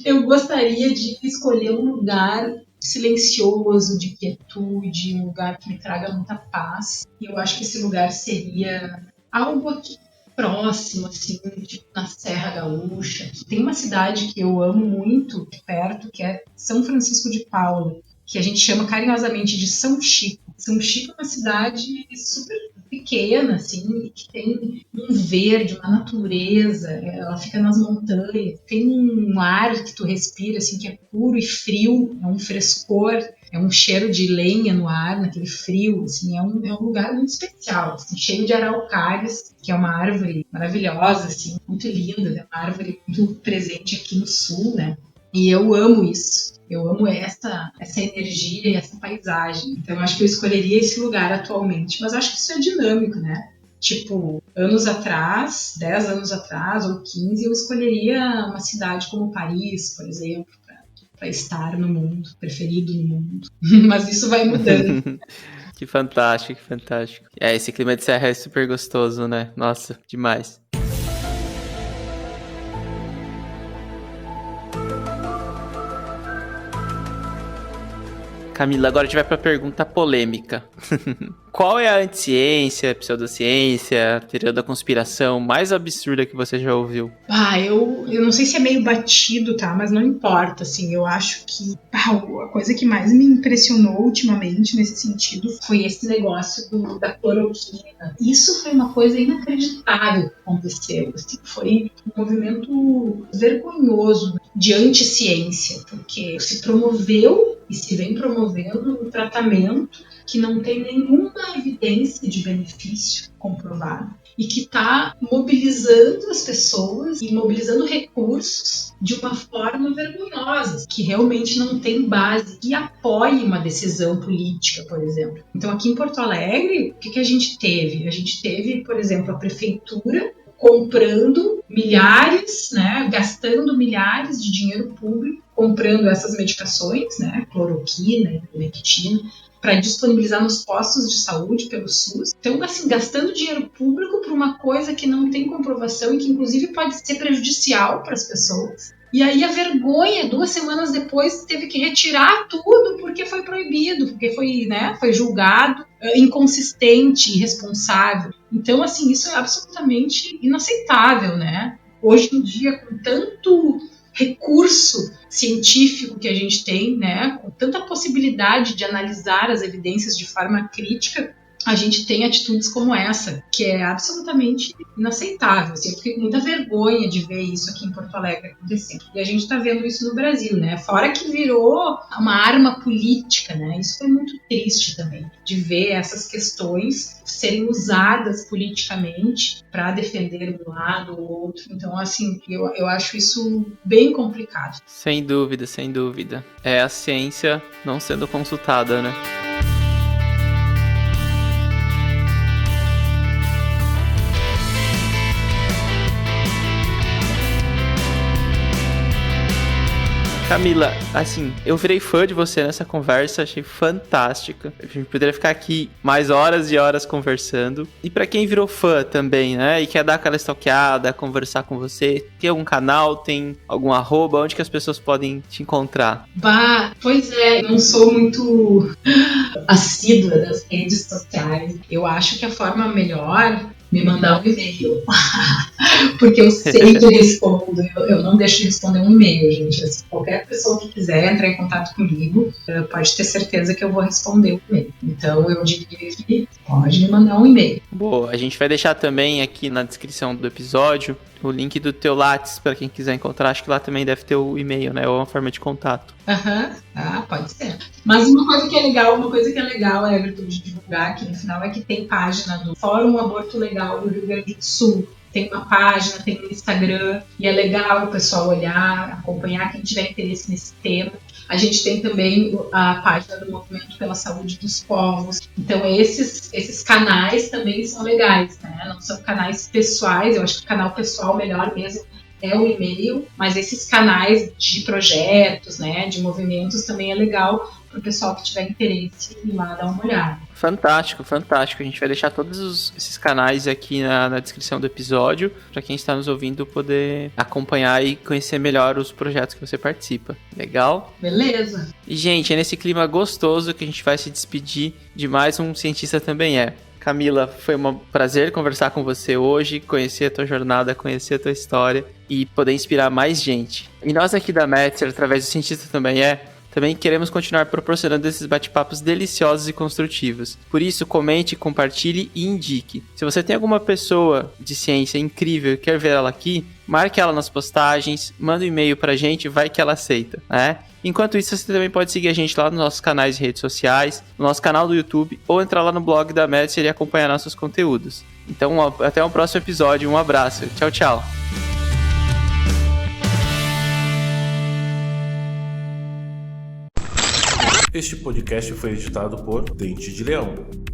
Eu gostaria de escolher um lugar silencioso, de quietude, um lugar que me traga muita paz. E eu acho que esse lugar seria algo aqui próximo, assim, tipo na Serra Gaúcha. Tem uma cidade que eu amo muito perto, que é São Francisco de Paula, que a gente chama carinhosamente de São Chico. São Chico é uma cidade super pequena, assim, que tem um verde, uma natureza, ela fica nas montanhas, tem um ar que tu respira, assim, que é puro e frio, é um frescor, é um cheiro de lenha no ar, naquele frio, assim, é um lugar muito especial, assim, cheio de araucárias, que é uma árvore maravilhosa, assim, muito linda, é uma árvore muito presente aqui no sul, né? E eu amo isso. Eu amo essa energia e essa paisagem. Então, eu acho que eu escolheria esse lugar atualmente. Mas acho que isso é dinâmico, né? Tipo, anos atrás, 10 anos atrás ou 15, eu escolheria uma cidade como Paris, por exemplo, para estar no mundo, preferido no mundo. Mas isso vai mudando. Que fantástico, que fantástico. Esse clima de serra é super gostoso, né? Nossa, demais. Camila, agora a gente vai pra pergunta polêmica. Qual é a anticiência, pseudociência, teoria da conspiração mais absurda que você já ouviu? Eu não sei se é meio batido, tá? Mas não importa, assim. Eu acho que a coisa que mais me impressionou ultimamente nesse sentido foi esse negócio da cloroquina. Isso foi uma coisa inacreditável que aconteceu. Assim, foi um movimento vergonhoso de anticiência, porque se promoveu e se vem promovendo um tratamento que não tem nenhuma evidência de benefício comprovado e que está mobilizando as pessoas e mobilizando recursos de uma forma vergonhosa, que realmente não tem base e apoie uma decisão política, por exemplo. Então, aqui em Porto Alegre, o que a gente teve? A gente teve, por exemplo, a prefeitura comprando milhares, né, gastando milhares de dinheiro público, comprando essas medicações, né, cloroquina, ivermectina, para disponibilizar nos postos de saúde pelo SUS. Então, assim, gastando dinheiro público por uma coisa que não tem comprovação e que, inclusive, pode ser prejudicial para as pessoas. E aí a vergonha, 2 semanas depois, teve que retirar tudo porque foi proibido, porque foi julgado inconsistente, irresponsável. Então, assim, isso é absolutamente inaceitável, né? Hoje em dia, com tanto recurso científico que a gente tem, né, com tanta possibilidade de analisar as evidências de forma crítica, a gente tem atitudes como essa, que é absolutamente inaceitável. Assim, eu fiquei com muita vergonha de ver isso aqui em Porto Alegre acontecendo. E a gente está vendo isso no Brasil, né? Fora que virou uma arma política, né? Isso foi muito triste também, de ver essas questões serem usadas politicamente para defender um lado ou outro. Então, assim, eu acho isso bem complicado. Sem dúvida, sem dúvida. É a ciência não sendo consultada, né? Camila, assim, eu virei fã de você nessa conversa, achei fantástica. A gente poderia ficar aqui mais horas e horas conversando. E pra quem virou fã também, né, e quer dar aquela stalkeada, conversar com você, tem algum canal, tem algum @, onde que as pessoas podem te encontrar? Pois é, eu não sou muito assídua das redes sociais. Eu acho que a forma melhor me mandar um e-mail, porque eu sei que eu respondo, eu não deixo de responder um e-mail, gente. Assim, qualquer pessoa que quiser entrar em contato comigo, pode ter certeza que eu vou responder o e-mail. Então eu diria que pode me mandar um e-mail. Boa, a gente vai deixar também aqui na descrição do episódio o link do teu Lattes para quem quiser encontrar. Acho que lá também deve ter o e-mail, né? Ou uma forma de contato. Pode ser. Mas uma coisa que é legal, Everton, de divulgar aqui no final é que tem página do Fórum Aborto Legal do Rio Grande do Sul. tem uma página, tem um Instagram, e é legal o pessoal olhar, acompanhar quem tiver interesse nesse tema. A gente tem também a página do Movimento pela Saúde dos Povos. Então, esses canais também são legais, né? Não são canais pessoais, eu acho que o canal pessoal melhor mesmo é o e-mail, mas esses canais de projetos, né, de movimentos também é legal para o pessoal que tiver interesse ir lá dar uma olhada. Fantástico, fantástico. A gente vai deixar todos esses canais aqui na descrição do episódio, para quem está nos ouvindo poder acompanhar e conhecer melhor os projetos que você participa. Legal? Beleza. E, gente, é nesse clima gostoso que a gente vai se despedir de mais um Cientista Também É. Camila, foi um prazer conversar com você hoje, conhecer a tua jornada, conhecer a tua história e poder inspirar mais gente. E nós aqui da Metzer, através do Cientista Também É, também queremos continuar proporcionando esses bate-papos deliciosos e construtivos. Por isso, comente, compartilhe e indique. Se você tem alguma pessoa de ciência incrível e quer ver ela aqui, marque ela nas postagens, manda um e-mail pra gente, vai que ela aceita, né? Enquanto isso, você também pode seguir a gente lá nos nossos canais de redes sociais, no nosso canal do YouTube, ou entrar lá no blog da Metzer e acompanhar nossos conteúdos. Então, até o próximo episódio. Um abraço. Tchau, tchau. Este podcast foi editado por Dente de Leão.